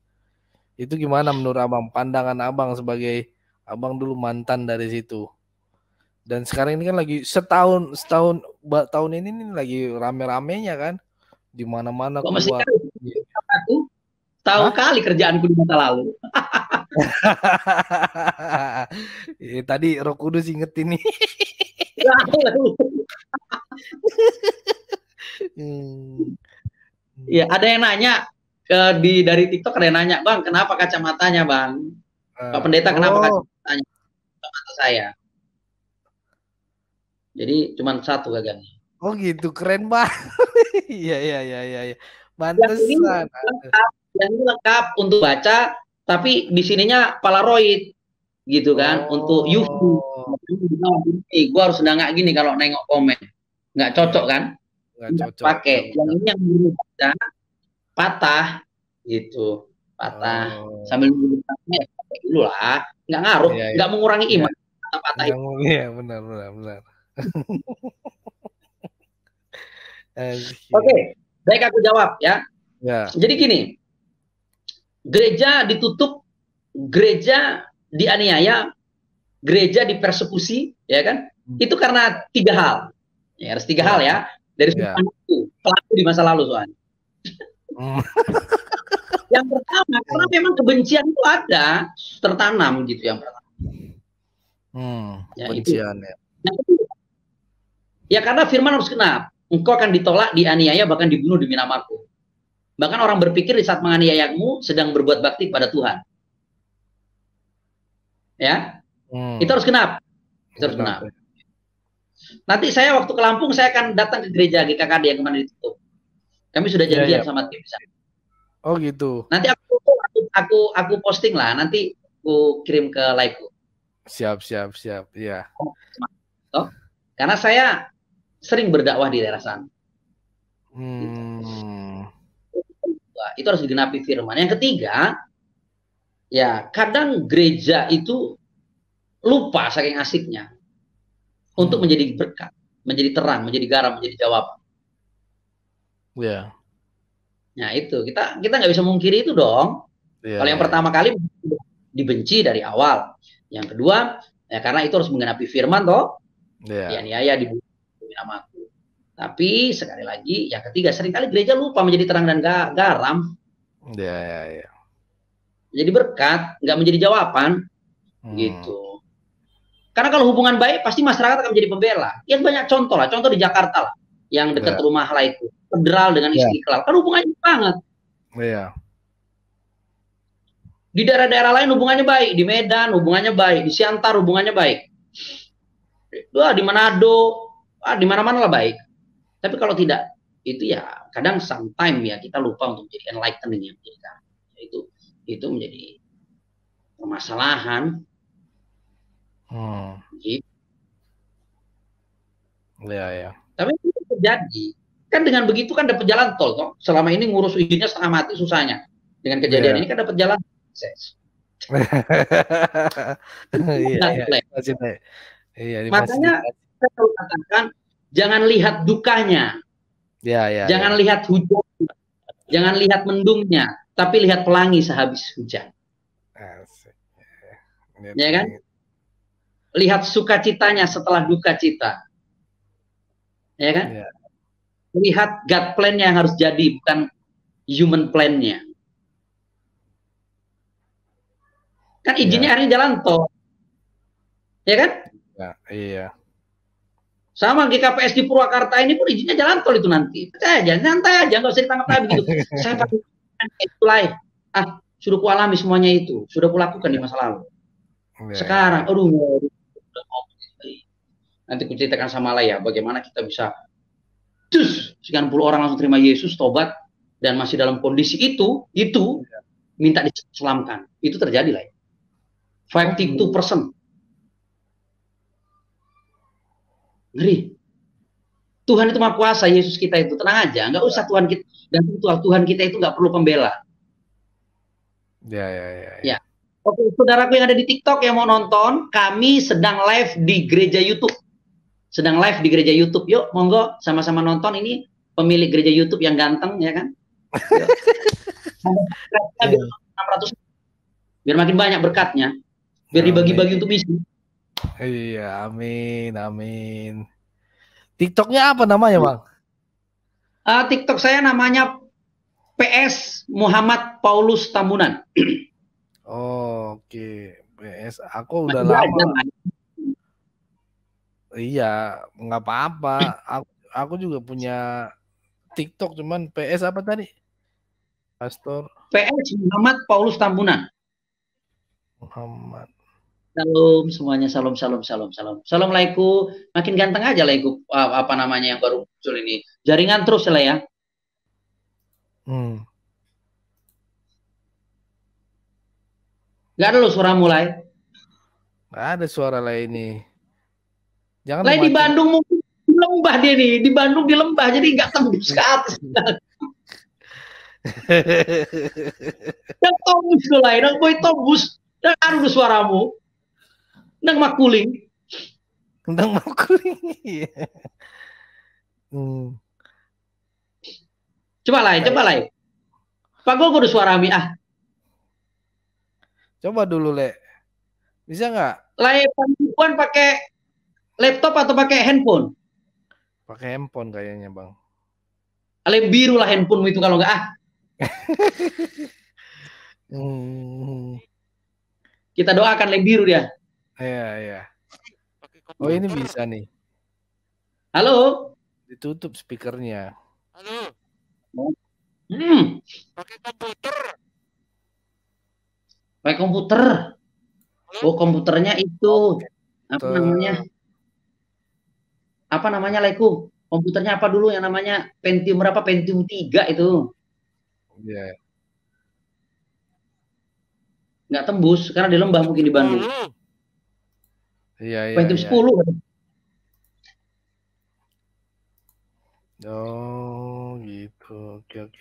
Itu gimana menurut Abang, pandangan Abang sebagai Abang dulu mantan dari situ? Dan sekarang ini kan lagi tahun ini nih lagi rame-ramenya kan, di mana-mana keluar. Aku tahu kali kerjaanku di masa lalu. Tadi Roh Kudus ingetin nih. Ya, ada yang nanya dari TikTok, ada yang nanya, Bang, kenapa kacamatanya, Bang? Pak Pendeta, kenapa kacamatanya? Kacamata saya. Jadi cuma satu gagannya. Oh gitu, keren banget. Iya. Pantesan. Yang ini lengkap untuk baca, tapi di sininya Polaroid gitu kan, untuk UV. Gue harus nengok gini kalau nengok komen, nggak cocok kan? Nggak pakai. Yang ini yang baca patah gitu, patah sambil nunggunya pakai dulu lah, nggak ngaruh, nggak mengurangi iman. Patah itu. Iya benar. Oke, baik, aku jawab ya. Jadi gini, gereja ditutup, gereja dianiaya, gereja dipersekusi, ya kan? Itu karena 3 hal. Ya, harus 3 hal ya. Dari pelaku di masa lalu soalnya. Yang pertama, karena memang kebencian itu ada, tertanam gitu yang pertama. Kebencian ya. Yang kedua, ya karena firman harus genap. Engkau akan ditolak, dianiaya, bahkan dibunuh demi namaku. Bahkan orang berpikir di saat menganiayamu sedang berbuat bakti pada Tuhan. Ya, Itu harus genap. Itu harus genap. Nanti saya waktu ke Lampung, saya akan datang ke gereja GKKD yang kemarin ditutup. Kami sudah janjian sama tim. Oh gitu. Nanti aku posting lah. Nanti aku kirim ke live. Siap. Iya. Karena saya sering berdakwah di daerah sana. Itu harus digenapi firman. Yang ketiga, ya kadang gereja itu lupa saking asiknya untuk menjadi berkat, menjadi terang, menjadi garam, menjadi jawaban. Ya. Nah itu kita nggak bisa mungkiri itu dong. Kalau yang pertama kali dibenci dari awal, yang kedua ya karena itu harus menggenapi firman toh. Dianiaya, dibunuh demi namaku. Tapi sekali lagi, yang ketiga seringkali gereja lupa menjadi terang dan garam. Ya. Jadi berkat, nggak menjadi jawaban, gitu. Karena kalau hubungan baik, pasti masyarakat akan menjadi pembela. Ya banyak contoh lah, contoh di Jakarta lah, yang dekat rumah lah itu, Federal dengan Istiqlal, kan hubungannya banget. Iya. Di daerah-daerah lain hubungannya baik, di Medan hubungannya baik, di Siantar hubungannya baik. Di Manado, di mana-mana lah baik. Tapi kalau tidak, itu ya kadang sometimes ya kita lupa untuk menjadi enlightening yang kita. Itu menjadi permasalahan. Gitu. Ya. Tapi itu terjadi. Kan dengan begitu kan dapat jalan tol toh. Selama ini ngurus izinnya setengah mati susahnya. Dengan kejadian ini kan dapat jalan sukses. Makanya saya selalu katakan jangan lihat dukanya. Jangan lihat hujan. Jangan lihat mendungnya, tapi lihat pelangi sehabis hujan. Ya kan? Lihat sukacitanya setelah duka cita. Ya kan? Lihat God plan-nya yang harus jadi, bukan human plan-nya. Kan izinnya hari ini jalan tol. Ya kan? Iya. Sama GKPS di Purwakarta ini pun izinnya jalan tol itu nanti. Percaya aja, santai aja, nggak usah ditangkap-tangkap gitu. Saya pakai itu lain. Sudah kualami semuanya itu. Sudah kulakukan di masa lalu. Sekarang, nanti kuceritakan sama Laya bagaimana kita bisa sekian puluh orang langsung terima Yesus, tobat, dan masih dalam kondisi itu minta diselamatkan. Itu terjadi lah. 52%. Ngeri. Tuhan itu Maha Kuasa, Yesus kita itu tenang aja, nggak usah Tuhan kita dan Tuhan kita itu nggak perlu pembela. Ya. Oke, saudaraku yang ada di TikTok yang mau nonton, kami sedang live di gereja YouTube. Yuk, monggo sama-sama nonton. Ini pemilik gereja YouTube yang ganteng, ya kan? 600. Biar makin banyak berkatnya. Biar dibagi-bagi untuk misi. Iya, amin. TikToknya apa namanya, Bang? TikTok saya namanya PS Muhammad Paulus Tambunan. Oke. PS. Aku udah lama. Iya, nggak apa-apa. Aku juga punya TikTok, cuman PS apa tadi? Pastor PS Muhammad Paulus Tambunan. Muhammad. Salam semuanya, salam. Assalamualaikum. Makin ganteng aja lah itu apa namanya yang baru muncul ini. Jaringan terus lah ya. Gak ada lo suara mulai. Gak ada suara lah ini. Jangan di Bandung mungkin di lembah dia nih. Di Bandung di lembah jadi nggak tembus ke atas. Yang tembus lo lah, yang boy tembus. Dan aduh suaramu. Nang makuling. Coba lah. Pak Gol udah suara mi Coba dulu, Le. Bisa nggak? Puan pakai laptop atau pakai handphone? Pakai handphone kayaknya, Bang. Lem biru lah handphonemu itu kalau nggak Kita doakan lem biru dia. Iya. Oh, ini bisa nih. Halo? Ditutup speakernya. Halo. Pakai komputer. Pakai komputer. Oh, komputernya itu apa namanya? Ter- Apa namanya, Laiku? Komputernya apa dulu yang namanya Pentium berapa? Pentium 3 itu. ya. Nggak tembus karena di lembah mungkin di Bandung. Iya, iya, Pentium iya. 10. Oh, gitu. Oke, oke.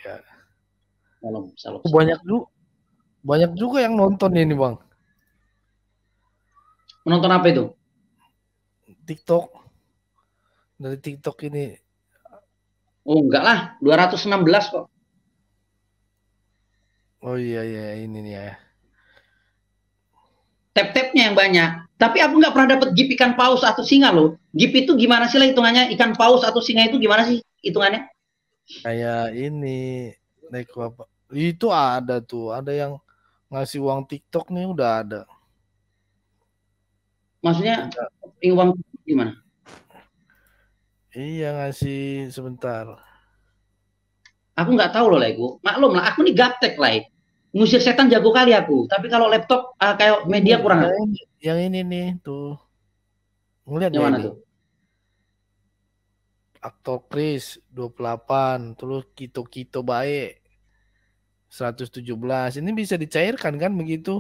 Salam. Banyak juga yang nonton ini, Bang. Menonton apa itu? TikTok. Dari TikTok ini. Oh, enggak lah, 216 kok. Oh iya, ini nih ya. Tap-tapnya yang banyak. Tapi aku nggak pernah dapat gip ikan paus atau singa loh. Gip itu gimana sih lah hitungannya? Ikan paus atau singa itu gimana sih hitungannya? Kayak ini, apa? Itu ada tuh, ada yang ngasih uang TikTok nih udah ada. Maksudnya uang gimana? Iya ngasih sebentar. Aku nggak tahu loh lah itu. Maklum lah, aku nih gaptek lah. Ngusir setan jago kali aku. Tapi kalau laptop kayak media kurang. Yang ini nih tuh. Ngeliat Yang mana ini? tuh? Aktor Chris 28, terus Kito baik 117. Ini bisa dicairkan kan begitu?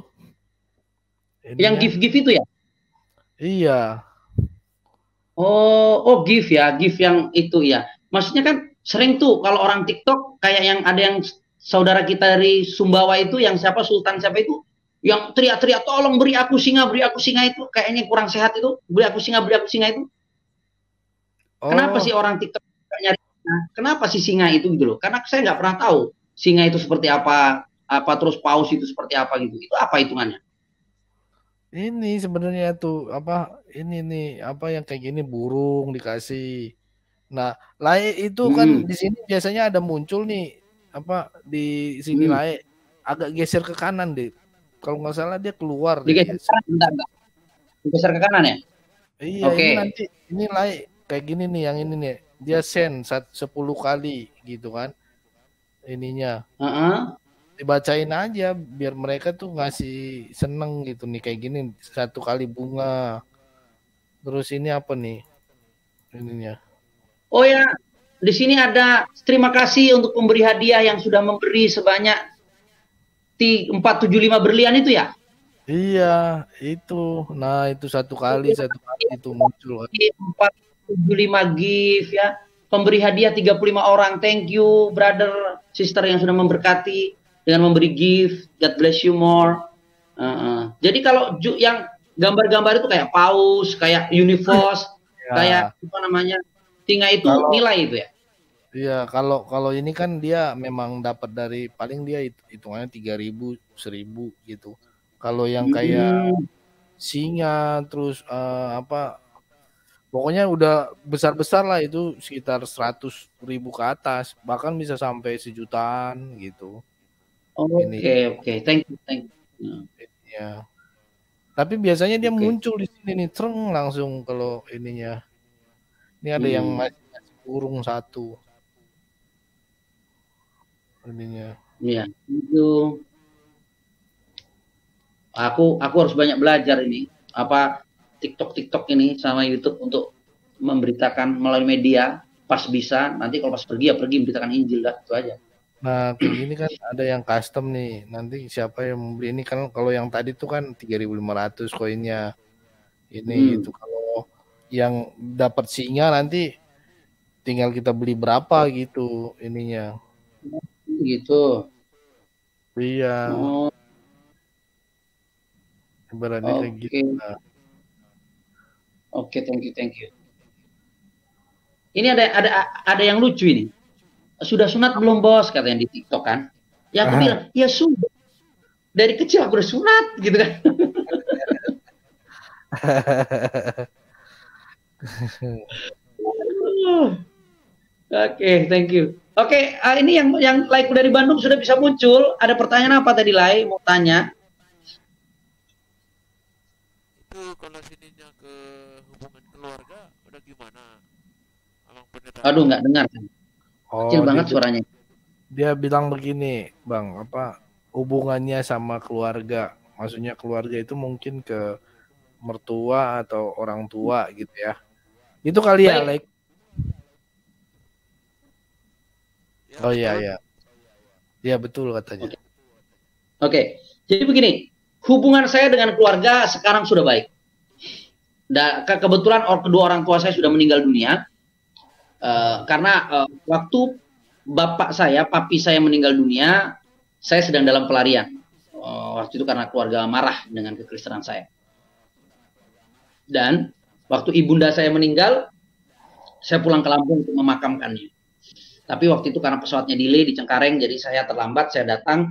Yang gift itu ya? Iya. Oh, gift ya, gift yang itu ya. Maksudnya kan sering tuh kalau orang TikTok kayak yang ada yang saudara kita dari Sumbawa itu yang siapa Sultan siapa itu yang teriak-teriak tolong beri aku singa itu kayaknya kurang sehat itu beri aku singa itu. Kenapa sih orang TikTok nyari singa? Kenapa sih singa itu gitu loh? Karena saya nggak pernah tahu singa itu seperti apa terus paus itu seperti apa gitu. Itu apa hitungannya? Ini sebenarnya tuh apa ini nih apa yang kayak gini burung dikasih. Nah, lae itu kan di sini biasanya ada muncul nih apa di sini lae agak geser ke kanan deh. Kalau nggak salah dia keluar deh. Digeser ke kanan, digeser ke kanan ya? Iya, ini nanti ini lae kayak gini nih yang ini nih. Dia send 10 kali gitu kan. Ininya. Dibacain aja biar mereka tuh ngasih seneng gitu nih kayak gini 1 kali bunga. Terus ini apa nih? Ininya. Oh ya, di sini ada terima kasih untuk pemberi hadiah yang sudah memberi sebanyak 475 berlian itu ya? Iya, itu. Nah, itu 1 kali itu muncul. 475 gift ya. Pemberi hadiah 35 orang. Thank you brother, sister yang sudah memberkati dengan memberi gift. God bless you more. Jadi kalau yang gambar-gambar itu kayak paus, kayak universe, kayak apa namanya? Singa itu nilai itu ya? Iya, kalau ini kan dia memang dapat dari paling dia hitungannya 3.000, 1.000 gitu. Kalau yang kayak singa terus apa pokoknya udah besar-besar lah itu sekitar 100.000 ke atas, bahkan bisa sampai 1 jutaan gitu. Oke. Thank you. Ya. Tapi biasanya dia muncul di sini nih, treng langsung kalau ininya. Ini ada yang masih burung 1. Ininya. Iya, itu. Aku harus banyak belajar ini. Apa TikTok ini sama YouTube untuk memberitakan melalui media pas bisa. Nanti kalau pas pergi ya pergi memberitakan Injil lah, itu aja. Nah, kayak gini kan ada yang custom nih. Nanti siapa yang membeli ini kan kalau yang tadi tuh kan 3.500 koinnya. Ini gitu. Kalau yang dapat singa nanti tinggal kita beli berapa gitu ininya. Gitu. Iya. Ibaratnya kayak gitu. Nah. Oke, thank you. Ini ada yang lucu ini. Sudah sunat belum bos katanya di TikTok kan? Ya aku bilang, ya sudah. Dari kecil aku udah sunat gitu kan. Oke, thank you. Oke, ini yang like dari Bandung sudah bisa muncul. Ada pertanyaan apa tadi Lai mau tanya? Itu kalau sininya ke hubungan keluarga udah gimana? Aduh, nggak dengar. Kecil banget suaranya. Dia bilang begini, Bang, apa hubungannya sama keluarga. maksudnya keluarga itu mungkin ke mertua atau orang tua gitu ya. Itu kali ya, Baik. like. Ya, Oh iya betul. iya. Iya betul katanya. Oke. Jadi begini, hubungan saya dengan keluarga sekarang sudah baik. Dan kebetulan kedua orang tua saya sudah meninggal dunia. Karena waktu bapak saya, papi saya meninggal dunia, saya sedang dalam pelarian. Waktu itu karena keluarga marah dengan kekristenan saya. Dan waktu ibunda saya meninggal, saya pulang ke Lampung untuk memakamkannya. Tapi waktu itu karena pesawatnya delay di Cengkareng, jadi saya terlambat. Saya datang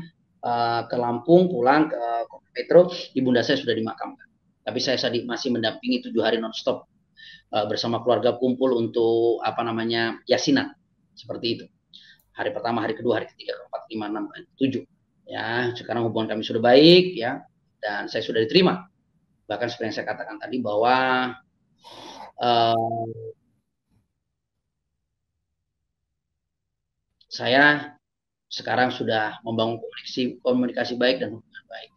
ke Lampung, pulang ke Kota Metro, ibunda saya sudah dimakamkan. Tapi saya masih mendampingi 7 hari nonstop bersama keluarga kumpul untuk yasinan, seperti itu. Hari pertama, hari kedua, hari ketiga, keempat, 5, 6, 7. Ya, sekarang hubungan kami sudah baik, ya, dan saya sudah diterima. Bahkan seperti yang saya katakan tadi bahwa saya sekarang sudah membangun komunikasi baik dan hubungan baik.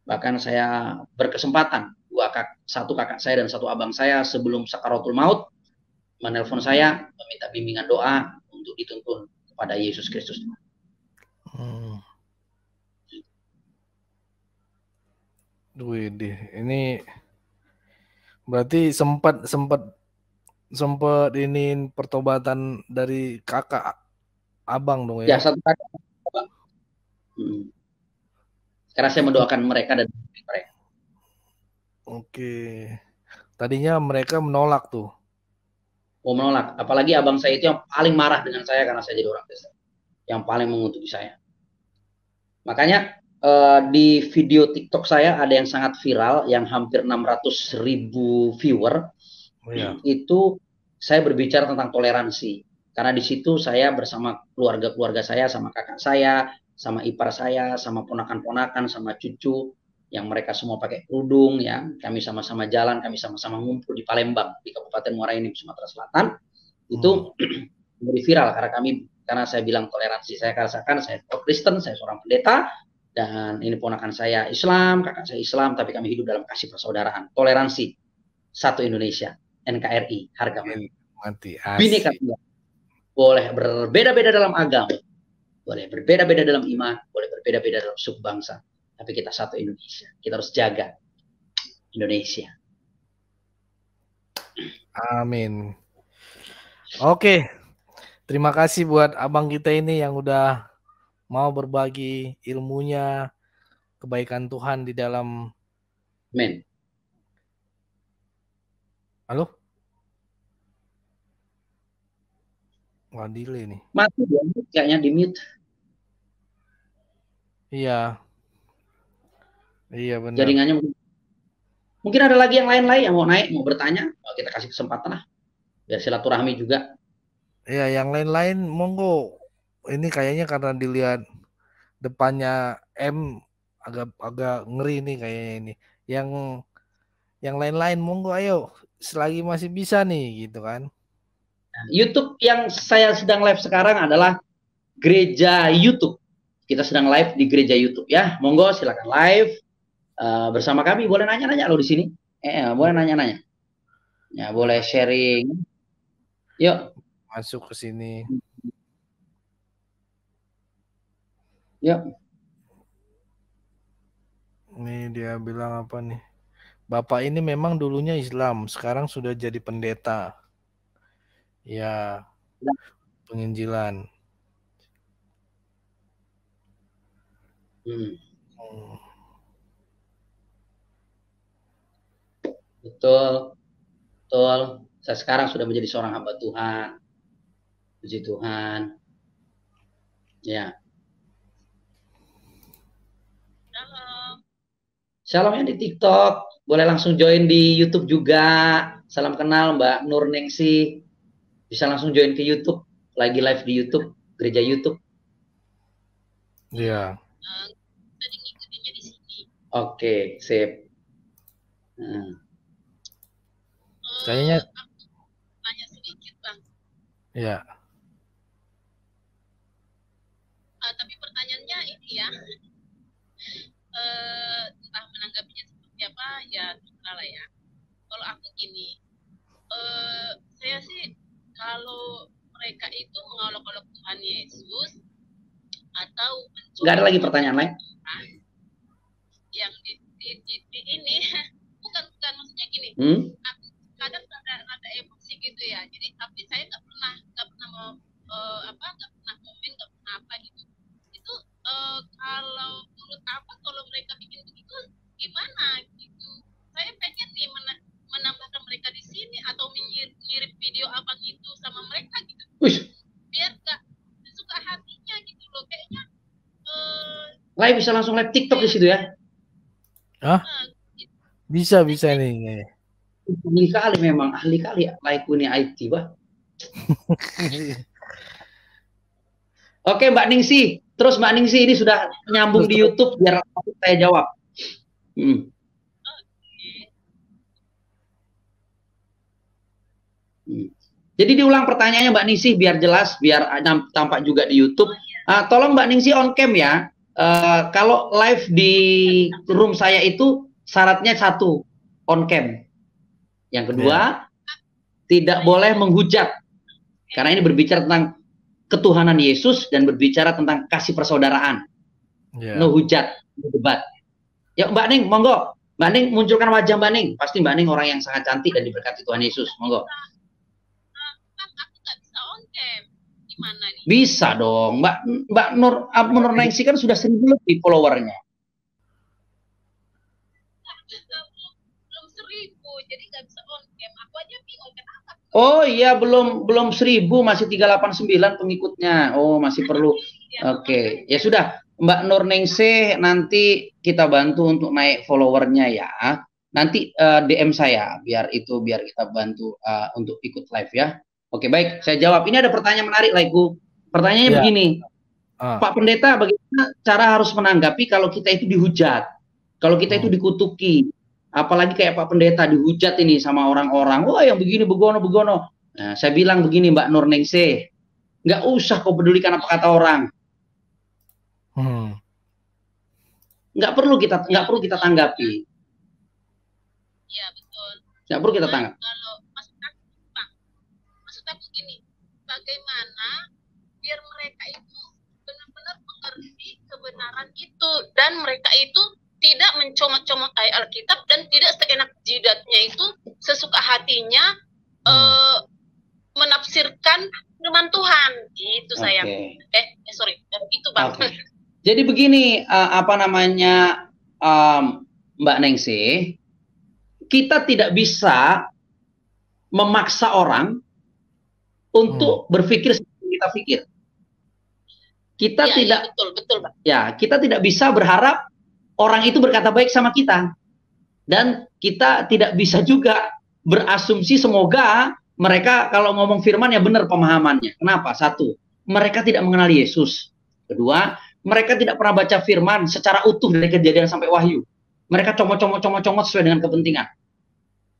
Bahkan saya berkesempatan satu kakak saya dan satu abang saya sebelum sakaratul maut menelpon saya meminta bimbingan doa untuk dituntun kepada Yesus Kristus. Widih, ini berarti sempat ini pertobatan dari kakak abang dong ya? Ya, satu kakak. Sekarang saya mendoakan mereka dan mereka. Oke. Tadinya mereka menolak tuh. Menolak. Apalagi abang saya itu yang paling marah dengan saya karena saya jadi orang Kristen. Yang paling mengutuki saya. Makanya di video TikTok saya ada yang sangat viral, yang hampir 600.000 viewer. Itu saya berbicara tentang toleransi. Karena di situ saya bersama keluarga saya, sama kakak saya, sama ipar saya, sama ponakan-ponakan, sama cucu, yang mereka semua pakai kerudung, ya. Kami sama-sama jalan, kami sama-sama ngumpul di Palembang, di Kabupaten Muara Enim, Sumatera Selatan. Itu menjadi viral karena saya bilang toleransi. Saya katakan saya Kristen, saya seorang pendeta, dan ini ponakan saya Islam, kakak saya Islam, tapi kami hidup dalam kasih persaudaraan, toleransi, satu Indonesia, NKRI, harga mati. Bineka Tunggal. Boleh berbeda-beda dalam agama, boleh berbeda-beda dalam iman, boleh berbeda-beda dalam suku bangsa, tapi kita satu Indonesia. Kita harus jaga Indonesia. Amin. Oke. Terima kasih buat abang kita ini yang udah mau berbagi ilmunya, kebaikan Tuhan di dalam. Amin. Halo? Wah, delay nih. Mati dia, kayaknya di mute. Iya. Iya benar. Jaringannya mungkin ada lagi yang lain yang mau naik, mau bertanya, kita kasih kesempatan lah. Biar silaturahmi juga. Iya, yang lain-lain monggo. Ini kayaknya karena dilihat depannya M agak ngeri nih kayaknya ini. Yang lain-lain monggo ayo, selagi masih bisa nih gitu kan. YouTube yang saya sedang live sekarang adalah gereja YouTube. Kita sedang live di gereja YouTube ya. Monggo silakan live bersama kami. Boleh nanya-nanya lo di sini. Boleh nanya-nanya. Ya, boleh sharing. Yuk. Masuk ke sini. Yuk. Nih dia bilang apa nih? Bapak ini memang dulunya Islam, sekarang sudah jadi pendeta. Ya. Penginjilan. Betul. Saya sekarang sudah menjadi seorang hamba Tuhan. Puji Tuhan. Ya. Shalom yang di TikTok. Boleh langsung join di YouTube juga. Salam kenal Mbak Nur Nengsi. Bisa langsung join ke YouTube. Lagi live di YouTube. Gereja YouTube. Iya. Oke, sip. Kayaknya tanya sedikit Bang. Iya. Tapi pertanyaannya ini ya, entah salah ya. Kalau aku gini, saya sih kalau mereka itu mengolok-olok Tuhan Yesus atau Nggak ada lagi pertanyaan lain? yang di ini bukan maksudnya gini. Aku kadang ada emosi gitu ya. Jadi tapi saya nggak pernah mau nggak pernah komen, nggak pernah apa gitu. Itu kalau menurut apa kalau mereka bikin begitu gimana gitu? Saya pengen nih menambahkan mereka di sini atau mengirim video abang itu sama mereka gitu. Biar nggak suka hatinya gitu loh. Kayaknya live bisa langsung live TikTok di situ ya? Hah? Bisa nih. Ahli kali memang, ahli kali ya, live punya IT, bah. Oke, Mbak Ningsi. Terus Mbak Ningsi ini sudah nyambung di YouTube, biar saya jawab. Jadi diulang pertanyaannya Mbak Ningsi biar jelas, biar tampak juga di YouTube. Tolong Mbak Ningsi on cam ya. Kalau live di room saya itu syaratnya satu, on cam. Yang kedua, tidak boleh menghujat. Karena ini berbicara tentang ketuhanan Yesus dan berbicara tentang kasih persaudaraan. No hujat, no debat. Ya Mbak Ning, monggo. Mbak Ning munculkan wajah Mbak Ning. Pasti Mbak Ning orang yang sangat cantik dan diberkati Tuhan Yesus. Monggo. Gimana nih? Bisa dong, Mbak Nur Ningsi kan sudah 1.000 lebih followernya. Belum 1.000, jadi nggak bisa on cam. Aku aja bingung kenapa. Oh iya, belum 1.000, masih 389 pengikutnya. Oh, masih perlu. Oke, ya sudah, Mbak Nur Ningsi nanti kita bantu untuk naik followernya ya. Nanti DM saya biar kita bantu untuk ikut live ya. Oke, baik, saya jawab. Ini ada pertanyaan menarik, Laiku. Pertanyaannya begini, Pak Pendeta, bagaimana cara harus menanggapi kalau kita itu dihujat, kalau kita itu dikutuki, apalagi kayak Pak Pendeta dihujat ini sama orang-orang, wah yang begini begono. Nah, saya bilang begini, Mbak Nur Ningsi, nggak usah kau pedulikan apa kata orang, nggak perlu kita tanggapi. Iya betul. Nggak perlu kita tanggapi. Kalau maksud aku gini, bagaimana biar mereka itu benar-benar mengerti kebenaran itu dan mereka itu tidak mencomot-comot ayat Alkitab dan tidak seenak jidatnya itu sesuka hatinya menafsirkan firman Tuhan gitu sayang. Sorry itu Bang. Jadi begini, Mbak Ningsi, kita tidak bisa memaksa orang untuk berpikir seperti kita pikir. Kita tidak, betul, Pak. Ya, kita tidak bisa berharap orang itu berkata baik sama kita, dan kita tidak bisa juga berasumsi semoga mereka kalau ngomong firman ya benar pemahamannya. Kenapa? Satu, mereka tidak mengenal Yesus. Kedua, mereka tidak pernah baca firman secara utuh dari Kejadian sampai Wahyu. Mereka comot sesuai dengan kepentingan.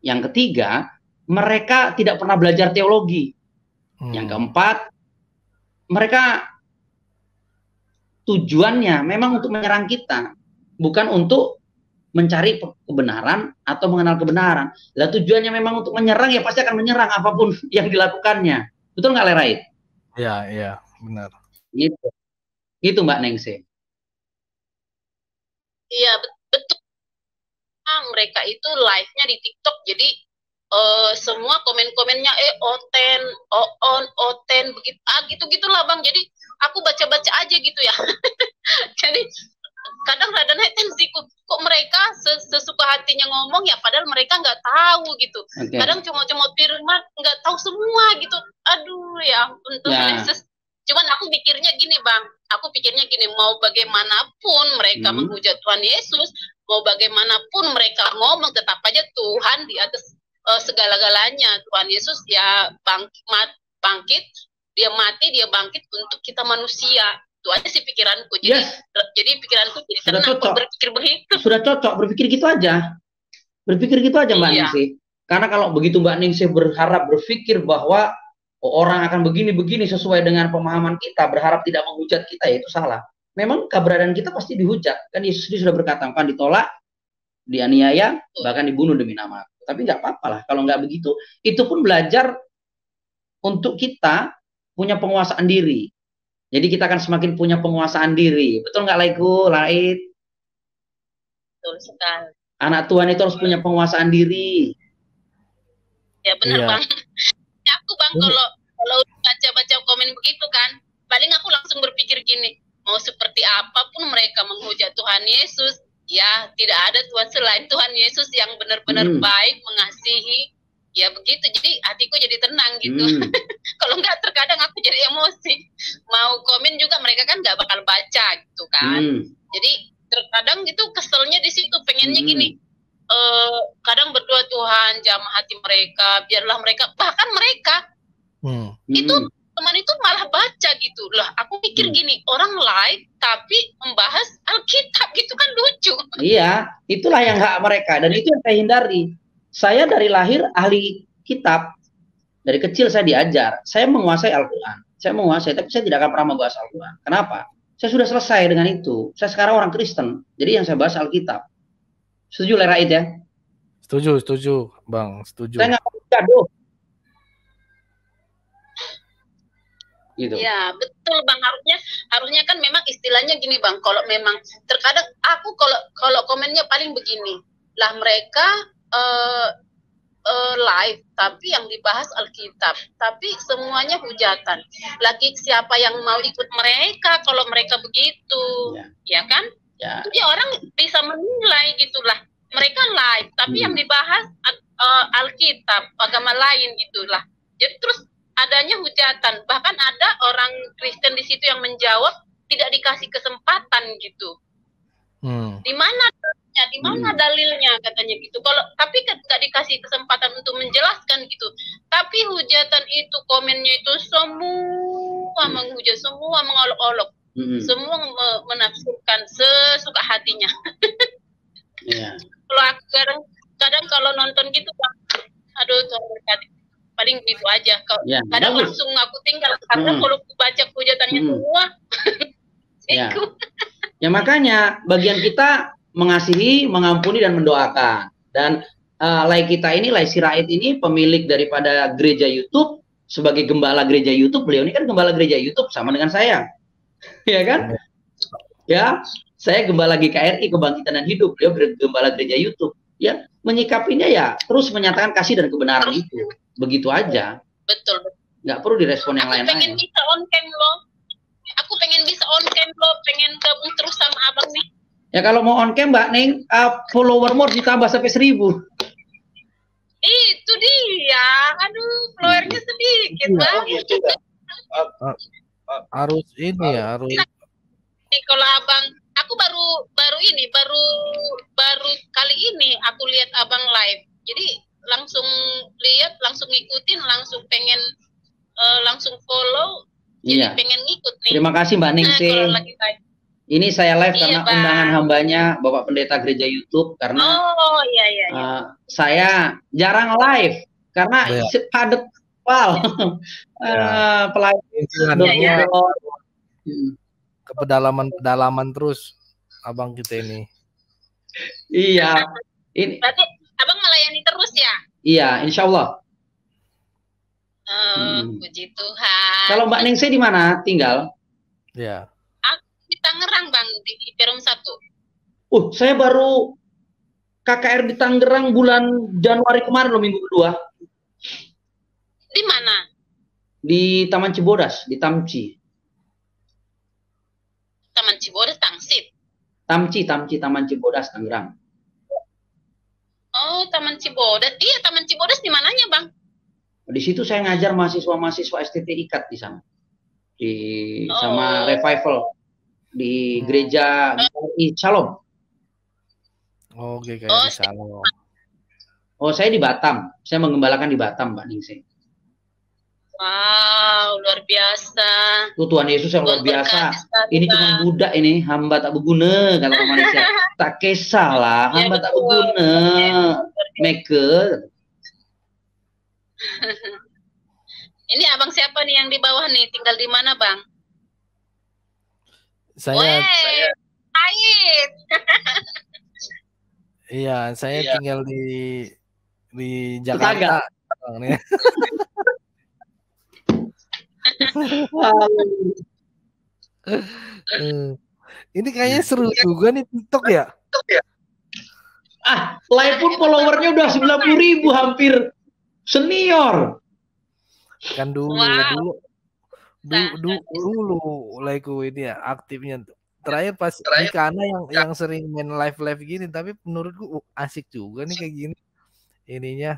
Yang ketiga, mereka tidak pernah belajar teologi. Yang keempat, mereka tujuannya memang untuk menyerang kita, bukan untuk mencari kebenaran atau mengenal kebenaran. Lah tujuannya memang untuk menyerang, ya pasti akan menyerang apapun yang dilakukannya. Betul nggak, Lerait? Iya, benar. Gitu Mbak Ningsi. Iya, betul. Mereka itu live-nya di TikTok, jadi semua komen-komennya oten begitu gitulah Bang. Jadi aku baca-baca aja gitu ya. Jadi kadang rada naik tensiku, kok mereka sesuka hatinya ngomong ya padahal mereka nggak tahu gitu. Kadang cuma firman nggak tahu semua gitu. Aduh ya ampun Yesus. Cuman aku pikirnya gini Bang, mau bagaimanapun mereka menghujat Tuhan Yesus, mau bagaimanapun mereka ngomong, tetap aja Tuhan di atas segala-galanya. Tuhan Yesus ya bangkit, dia mati, dia bangkit untuk kita manusia. Itu aja sih pikiranku. Jadi pikiranku jadi tenang berpikir begitu. Sudah cocok berpikir gitu aja. Mbak Ningsi. Karena kalau begitu Mbak Ningsi berpikir bahwa orang akan begini sesuai dengan pemahaman kita, berharap tidak menghujat kita, ya itu salah. Memang keberadaan kita pasti dihujat. Kan Yesus sudah berkata, kan ditolak dianiaya, bahkan dibunuh demi nama aku. Tapi nggak apa-apa lah kalau nggak begitu. Itu pun belajar untuk kita punya penguasaan diri. Jadi kita akan semakin punya penguasaan diri. Betul nggak, Laid? Betul sekali. Anak Tuhan itu harus punya penguasaan diri. Ya benar, Iya. Bang. Aku, Bang, kalau baca-baca komen begitu kan, paling aku langsung berpikir gini, mau seperti apapun mereka menghujat Tuhan Yesus, ya tidak ada Tuhan selain Tuhan Yesus yang benar-benar baik, mengasihi. Ya begitu, jadi hatiku jadi tenang gitu. Kalau enggak terkadang aku jadi emosi. Mau komen juga mereka kan nggak bakal baca gitu kan. Jadi terkadang gitu keselnya di situ, pengennya gini. Kadang berdoa, Tuhan jamah hati mereka, biarlah mereka, bahkan mereka itu teman itu malah baca gitu. Lah aku pikir gini, orang live tapi membahas Alkitab gitu kan lucu. Iya, itulah yang hak mereka, dan itu yang saya hindari. Saya dari lahir ahli kitab. Dari kecil saya diajar. Saya menguasai Al-Quran. Saya menguasai, tapi saya tidak akan pernah membahas Al-Quran. Kenapa? Saya sudah selesai dengan itu. Saya sekarang orang Kristen. Jadi yang saya bahas Alkitab. Setuju, Raid ya? Setuju, Bang. Setuju. Saya nggak mau gaduh. Gitu. Ya betul, Bang, harusnya kan memang istilahnya gini, Bang, kalau memang terkadang aku kalau komennya paling begini lah, mereka live tapi yang dibahas Alkitab, tapi semuanya hujatan. Lagi siapa yang mau ikut mereka kalau mereka begitu, ya kan? Ya. Jadi orang bisa menilai gitulah, mereka live tapi yang dibahas Alkitab, agama lain gitulah. Jadi terus adanya hujatan, bahkan ada orang Kristen di situ yang menjawab tidak dikasih kesempatan gitu. Di mana dalilnya katanya gitu. Kalau tapi nggak dikasih kesempatan untuk menjelaskan gitu. Tapi hujatan itu, komennya itu semua menghujat, semua mengolok-olok, semua menafsirkan sesuka hatinya. Kalau aku kadang kalau nonton gitu, aduh Tuhan berkati. Paling gitu aja. Kadang langsung aku tinggal karena kalau aku baca hujatannya semua. Ya makanya bagian kita mengasihi, mengampuni dan mendoakan. Dan Lai kita ini, Lai Sirait ini pemilik daripada gereja YouTube, sebagai gembala gereja YouTube. Beliau ini kan gembala gereja YouTube sama dengan saya. Ya kan? Ya, saya gembala GKRI, Kebangkitan dan Hidup. Beliau gembala gereja YouTube. Ya, menyikapinya ya terus menyatakan kasih dan kebenaran itu. Begitu aja. Betul. Nggak perlu direspon yang lain-lain. Aku pengen bisa on cam loh. Aku pengen bisa on cam loh. Pengen gabung terus sama abang nih. Ya kalau mau on cam, Mbak Ning, followermu harus ditambah sampai 1000. Itu dia. Aduh, followernya sedikit, Bang. Harus ini ya, harus. Kalau abang, aku baru kali ini aku lihat abang live. Jadi langsung lihat, langsung ngikutin, langsung pengen langsung follow. Jadi pengen ngikut nih. Terima kasih Mbak Ningsih. Ini saya live karena Bang. undangan hambanya Bapak Pendeta Gereja YouTube, karena saya jarang live karena padat pelayan. Ke pedalaman terus abang kita ini. Iya. Ini berarti abang melayani terus ya? Iya, insya Allah. Puji Tuhan. Kalau Mbak Ningsih di mana tinggal? Ya. Di Tangerang, Bang, di Perum 1. Saya baru KKR di Tangerang bulan Januari kemarin loh, minggu kedua. Di mana? Di Taman Cibodas, di Tamci. Taman Cibodas, Tangsip. Tamci, Taman Cibodas, Tangerang. Oh, Taman Cibodas. Iya, Taman Cibodas di mananya, Bang? Di situ saya ngajar mahasiswa STT IKAT di sana. Sama Revival di gereja Shalom. GKRI Shalom. Saya di Batam. Saya menggembalakan di Batam, Mbak Ningsih. Wow, luar biasa. Tuhan Yesus yang luar biasa. Ini cuma budak ini, hamba tak berguna kata manusia. Tak kisahlah, hamba tak berguna. Maker. Ini abang siapa nih yang di bawah nih? Tinggal di mana, Bang? Saya Ait. Iya, saya tinggal di Tetangga. Jakarta. Nih. Ini kayaknya seru juga nih TikTok ya. Live pun followernya udah 90.000 hampir senior. Kan dulu like ini ya aktifnya. Terakhir pas Mikana yang sering main live gini, tapi menurutku asik juga nih kayak gini ininya.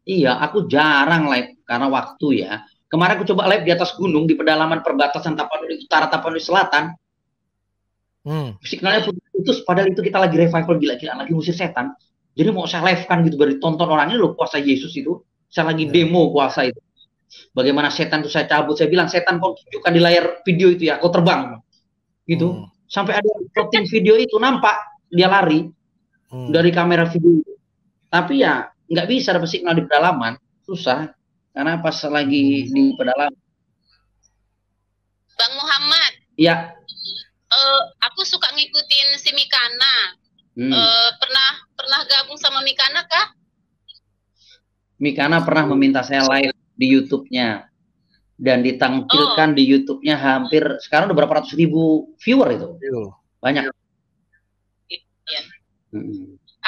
Iya, aku jarang live karena waktu ya. Kemarin aku coba live di atas gunung di pedalaman perbatasan Tapanuli Utara Tapanuli Selatan. Signalnya putus, padahal itu kita lagi revival gila-gilaan, lagi musir setan. Jadi mau saya live kan gitu, baru tonton orang ini loh kuasa Yesus itu. Saya lagi demo kuasa itu. Bagaimana setan itu saya cabut, saya bilang setan kau tunjukkan di layar video itu ya, kau terbang. Gitu. Sampai ada plotting video itu nampak dia lari dari kamera video. Tapi ya nggak bisa dapat signal di pedalaman, susah karena pas lagi di pedalaman. Bang Muhammad. Ya. Aku suka ngikutin si Mikana. Pernah gabung sama Mikana kah? Mikana pernah meminta saya live di YouTube-nya dan ditampilkan di YouTube-nya hampir sekarang udah berapa ratus ribu viewer itu. Banyak. Iya.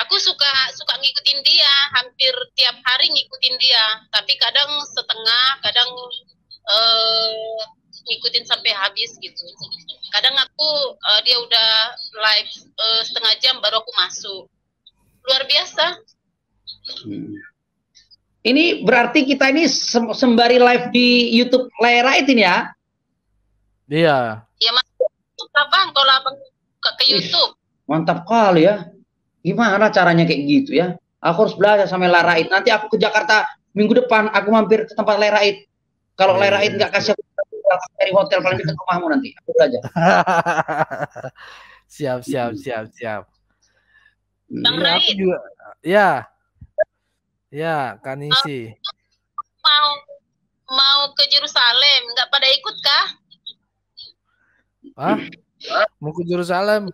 Aku suka ngikutin dia, hampir tiap hari ngikutin dia, tapi kadang setengah, kadang ngikutin sampai habis gitu. Kadang aku dia udah live setengah jam baru aku masuk. Luar biasa. Ini berarti kita ini sembari live di YouTube Layar ini ya? Iya. Ya masuk Bang, kalau Abang ke YouTube. Mantap kali ya. Gimana caranya kayak gitu ya? Aku harus belajar sama Layar. Nanti aku ke Jakarta minggu depan, aku mampir ke tempat Layar. Kalau Layar nggak kasih aku dari hotel paling dekat rumahmu nanti. Aku belajar. Siap. Bang Ya, aku juga. Ya, Kanisi. Mau ke Yerusalem, nggak pada ikut kah? Hah? Mau ke Yerusalem?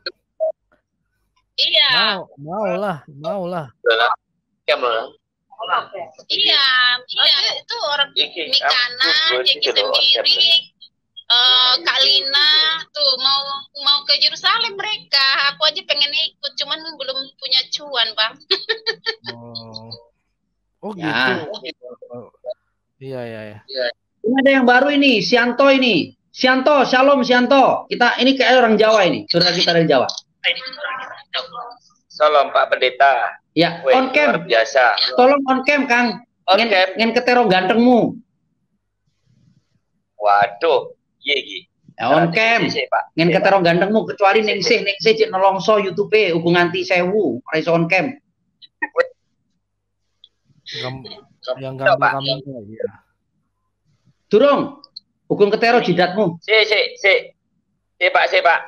Iya. Mau lah. Iya, itu orang Mikana, Jeki sendiri, Kak Lina tuh mau ke Yerusalem mereka. Aku aja pengen ikut, cuman belum punya cuan, Bang. Oh gitu. Iya. Ini ada yang baru ini, Sianto ini. Sianto, Shalom Sianto. Kita ini kayak orang Jawa ini, saudara kita dari Jawa. Salam Pak Pendeta. Ya, on cam. Biasa. Tolong on cam, Kang. Ngen ketero gantengmu. Waduh, iya. Ya, on cam. Ngen ketero gantengmu kecuali ningsih cek nolongso YouTube uku nganti 1000, ora iso on cam. Yang gambar kamu ya. Durung. Hukum ketero jidatmu. Si Pak.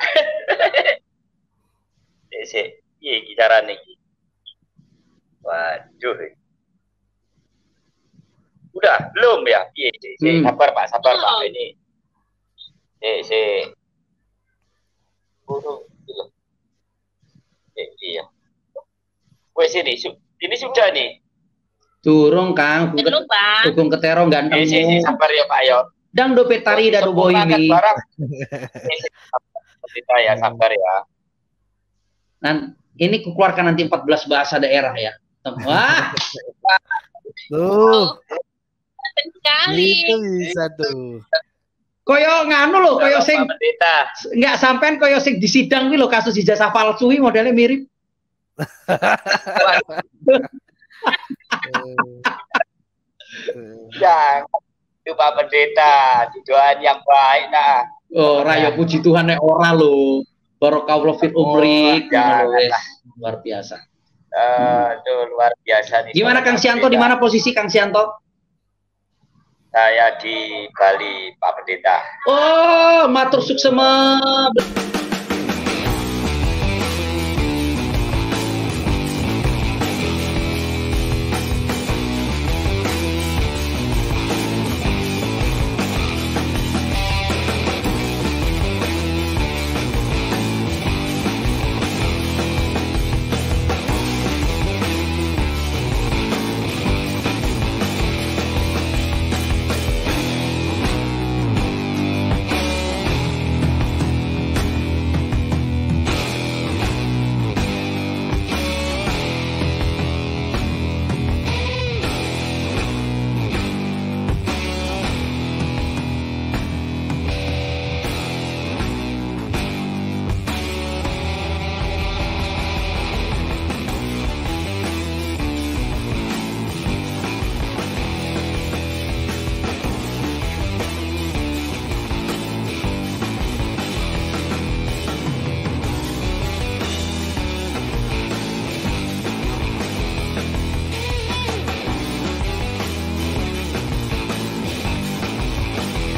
Iya carane iki. Waduh. Udah belum ya? Iya. Sabar Pak. Ini. Iya. Wes ini sudah nih. Durung Kang, hukum ketero gantengmu. Sabar ya Pak yo. Dang dope tari dadu boy ini. Kita ya sabar ya. Ini kukeluarkan nanti 14 bahasa daerah ya. Wah. Tuh. Sekali. Itu bisa tuh. Koyo nganu loh, koyo sing enggak sampean koyo sing di sidang kuwi lho kasus ijazah palsu iki modelnya mirip. Ya, itu Pak Pendeta, tujuan yang baik nah. Oh, raya puji Tuhan nek ora lho. Barakallahu fil umrik. Luar biasa. Itu luar biasa nih. Gimana Kang Sianto, di mana posisi Kang Sianto? Saya di Bali, Pak Pendeta. Oh, matur suksema.